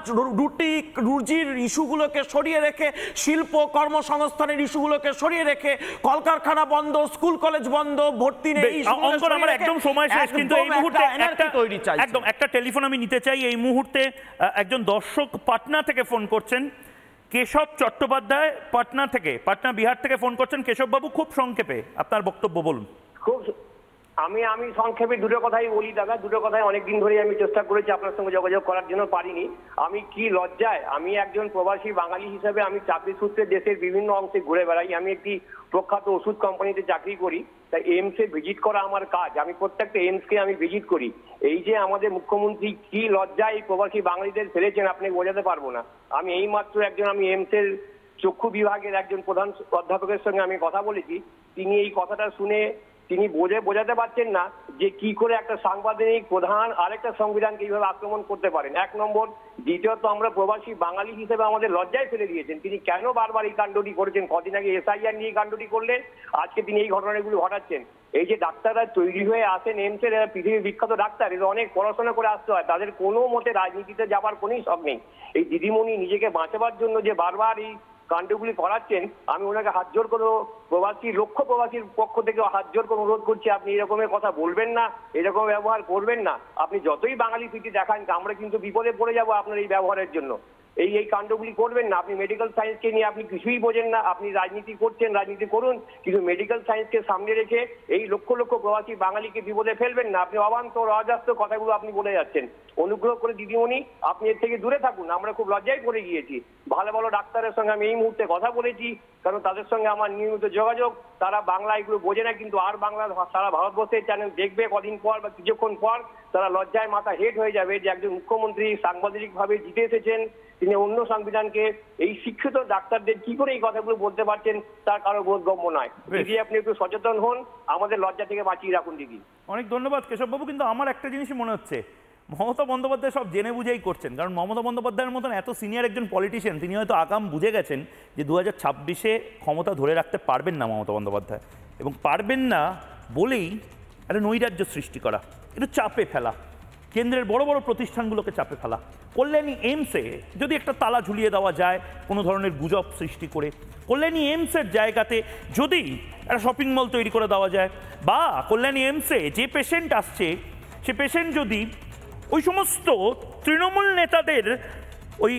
রুজির ইস্যুগুলোকে সরিয়ে রেখে, শিল্প কর্মসংস্থানের ইস্যুগুলোকে সরিয়ে রেখে, কলকারখানা বন্ধ, স্কুল কলেজ বন্ধ, ভর্তি নেই, একদম সময় শেষ, কিন্তু এই মুহূর্তে একদম একটা টেলিফোন আমি নিতে চাই। এই মুহূর্তে একজন দর্শক পাটনা থেকে ফোন করছেন, কেশব চট্টোপাধ্যায় পাটনা থেকে, পাটনা বিহার থেকে ফোন করছেন। কেশব বাবু, খুব সংক্ষেপে আপনার বক্তব্য বলুন। খুব আমি সংক্ষেপে দুটো কথাই বলি দাদা, দুটো কথাই অনেকদিন ধরে আমি চেষ্টা করেছি আপনার সঙ্গে যোগাযোগ করার জন্য, পারিনি। আমি কি লজ্জায়, আমি একজন প্রবাসী বাঙালি হিসেবে আমি চাকরি সূত্রে দেশের বিভিন্ন অংশে ঘুরে বেড়াই। আমি একটি প্রখ্যাত ওষুধ কোম্পানিতে চাকরি করি, তাই এইমসে ভিজিট করা আমার কাজ। আমি প্রত্যেকটা এইমসকে আমি ভিজিট করি। এই যে আমাদের মুখ্যমন্ত্রী কি লজ্জায় এই প্রবাসী বাঙালিদের ফেলেছেন আপনি বোঝাতে পারবো না। আমি এইমাত্র আমি এইমসের চক্ষু বিভাগের একজন প্রধান অধ্যাপকের সঙ্গে আমি কথা বলেছি। তিনি এই কথাটা শুনে তিনি বোঝাতে পারছেন না যে কি করে একটা সাংবিধানিক প্রধান আরেকটা সংবিধানকে এইভাবে আক্রমণ করতে পারেন, এক নম্বর। দ্বিতীয়ত, আমরা প্রবাসী বাঙালি হিসেবে আমাদের লজ্জায় ফেলে দিয়েছেন। তিনি কেন বারবার এই কাণ্ডটি করেছেন? কদিন আগে এসআইআর নিয়ে কাণ্ডটি করলেন, আজকে তিনি এই ঘটনাগুলো ঘটাচ্ছেন। এই যে ডাক্তাররা তৈরি হয়ে আসেন এইমসের, এরা পৃথিবীর বিখ্যাত ডাক্তার, এরা অনেক পড়াশোনা করে আসতে হয়, তাদের কোনো মতে রাজনীতিতে যাবার কোনোই শখ নেই। এই দিদিমণি নিজেকে বাঁচাবার জন্য যে বারবার এই কাণ্ডগুলি করাচ্ছেন, আমি ওনাকে হাত জোর করে লক্ষ প্রবাসীর পক্ষ থেকে হাত জোর করে অনুরোধ করছি, আপনি এরকমের কথা বলবেন না, এরকম ব্যবহার করবেন না। আপনি যতই বাঙালি প্রীতি দেখান, আমরা কিন্তু বিপদে পড়ে যাবো আপনার এই ব্যবহারের জন্য। এই কাণ্ডগুলি করবেন না। আপনি মেডিকেল সায়েন্সকে নিয়ে আপনি কিছুই বোঝেন না। আপনি রাজনীতি করছেন, রাজনীতি করুন, কিন্তু মেডিকেল সায়েন্সকে সামনে রেখে এই লক্ষ লক্ষ প্রবাসী বাঙালিকে বিপদে ফেলবেন না। আপনি অবান্তর অজাস্ত কথাগুলো আপনি বলে যাচ্ছেন। অনুগ্রহ করে দিদিমণি, আপনি এর থেকে দূরে থাকুন। আমরা খুব লজ্জায় পড়ে গিয়েছি। ভালো ভালো ডাক্তারের সঙ্গে আমি এই মুহূর্তে কথা বলেছি, কারণ তাদের সঙ্গে আমার নিয়মিত যোগাযোগ। তারা বাংলা এগুলো বোঝে না, কিন্তু আর বাংলা সারা ভারতবর্ষের চ্যানেল দেখবে কদিন পর বা কিছুক্ষণ পর, তারা লজ্জায় মাথা হেট হয়ে যাবে যে একজন মুখ্যমন্ত্রী সাংবিধানিকভাবে জিতে এসেছেন, তিনি অন্য সংবিধানকে এই শিক্ষিত ডাক্তারদের কি করে এই কথাগুলো বলতে পারছেন তার কারো বোধগম্য নয়। দিদি, আপনি একটু সচেতন হন, আমাদের লজ্জা থেকে বাঁচিয়ে রাখুন দিদি। অনেক ধন্যবাদ কেশববাবু। কিন্তু আমার একটা জিনিসই মনে হচ্ছে, মমতা বন্দ্যোপাধ্যায় সব জেনে বুঝেই করছেন। কারণ মমতা বন্দ্যোপাধ্যায়ের মতন এত সিনিয়র একজন পলিটিশিয়ান, তিনি হয়তো আগাম বুঝে গেছেন যে 2026-এ ক্ষমতা ধরে রাখতে পারবেন না মমতা বন্দ্যোপাধ্যায়, এবং পারবেন না বলেই একটা নৈরাজ্য সৃষ্টি করা, একটু চাপে ফেলা, কেন্দ্রের বড় বড় প্রতিষ্ঠানগুলোকে চাপে ফেলা, কল্যাণী এইমসে যদি একটা তালা ঝুলিয়ে দেওয়া যায় কোনো ধরনের গুজব সৃষ্টি করে, কল্যাণী এইমসের জায়গাতে যদি একটা শপিং মল তৈরি করে দেওয়া যায়, বা কল্যাণী এইমসে যে পেশেন্ট আসছে সে পেশেন্ট যদি ওই সমস্ত তৃণমূল নেতাদের ওই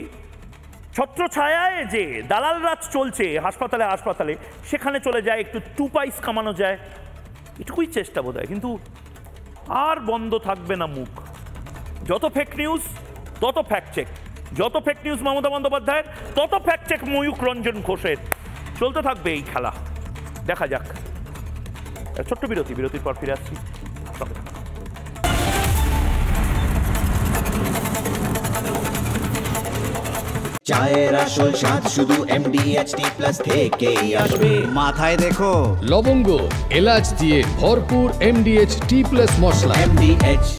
ছত্রছায়ায় যে দালাল রাজ চলছে হাসপাতালে হাসপাতালে সেখানে চলে যায়, একটু 2 পয়সা কামানো যায়, এটুকুই চেষ্টা বোধ হয়। কিন্তু আর বন্ধ থাকবে না মুখ। যত ফেক নিউজ তত ফ্যাক্ট চেক, যত ফেক নিউজ মমতা বন্দ্যোপাধ্যায়ের তত ফ্যাক্ট চেক ময়ূক রঞ্জন ঘোষের। চলতে থাকবে এই খেলা, দেখা যাক। ছোট্ট বিরতির পর ফিরে আসছি। চায়ের আসল স্বাদ শুধু MDHT+ থেকেই আসবে। মাথায় দেখো লবঙ্গ এলাচ দিয়ে ভরপুর MDHT+ মশলা। MDH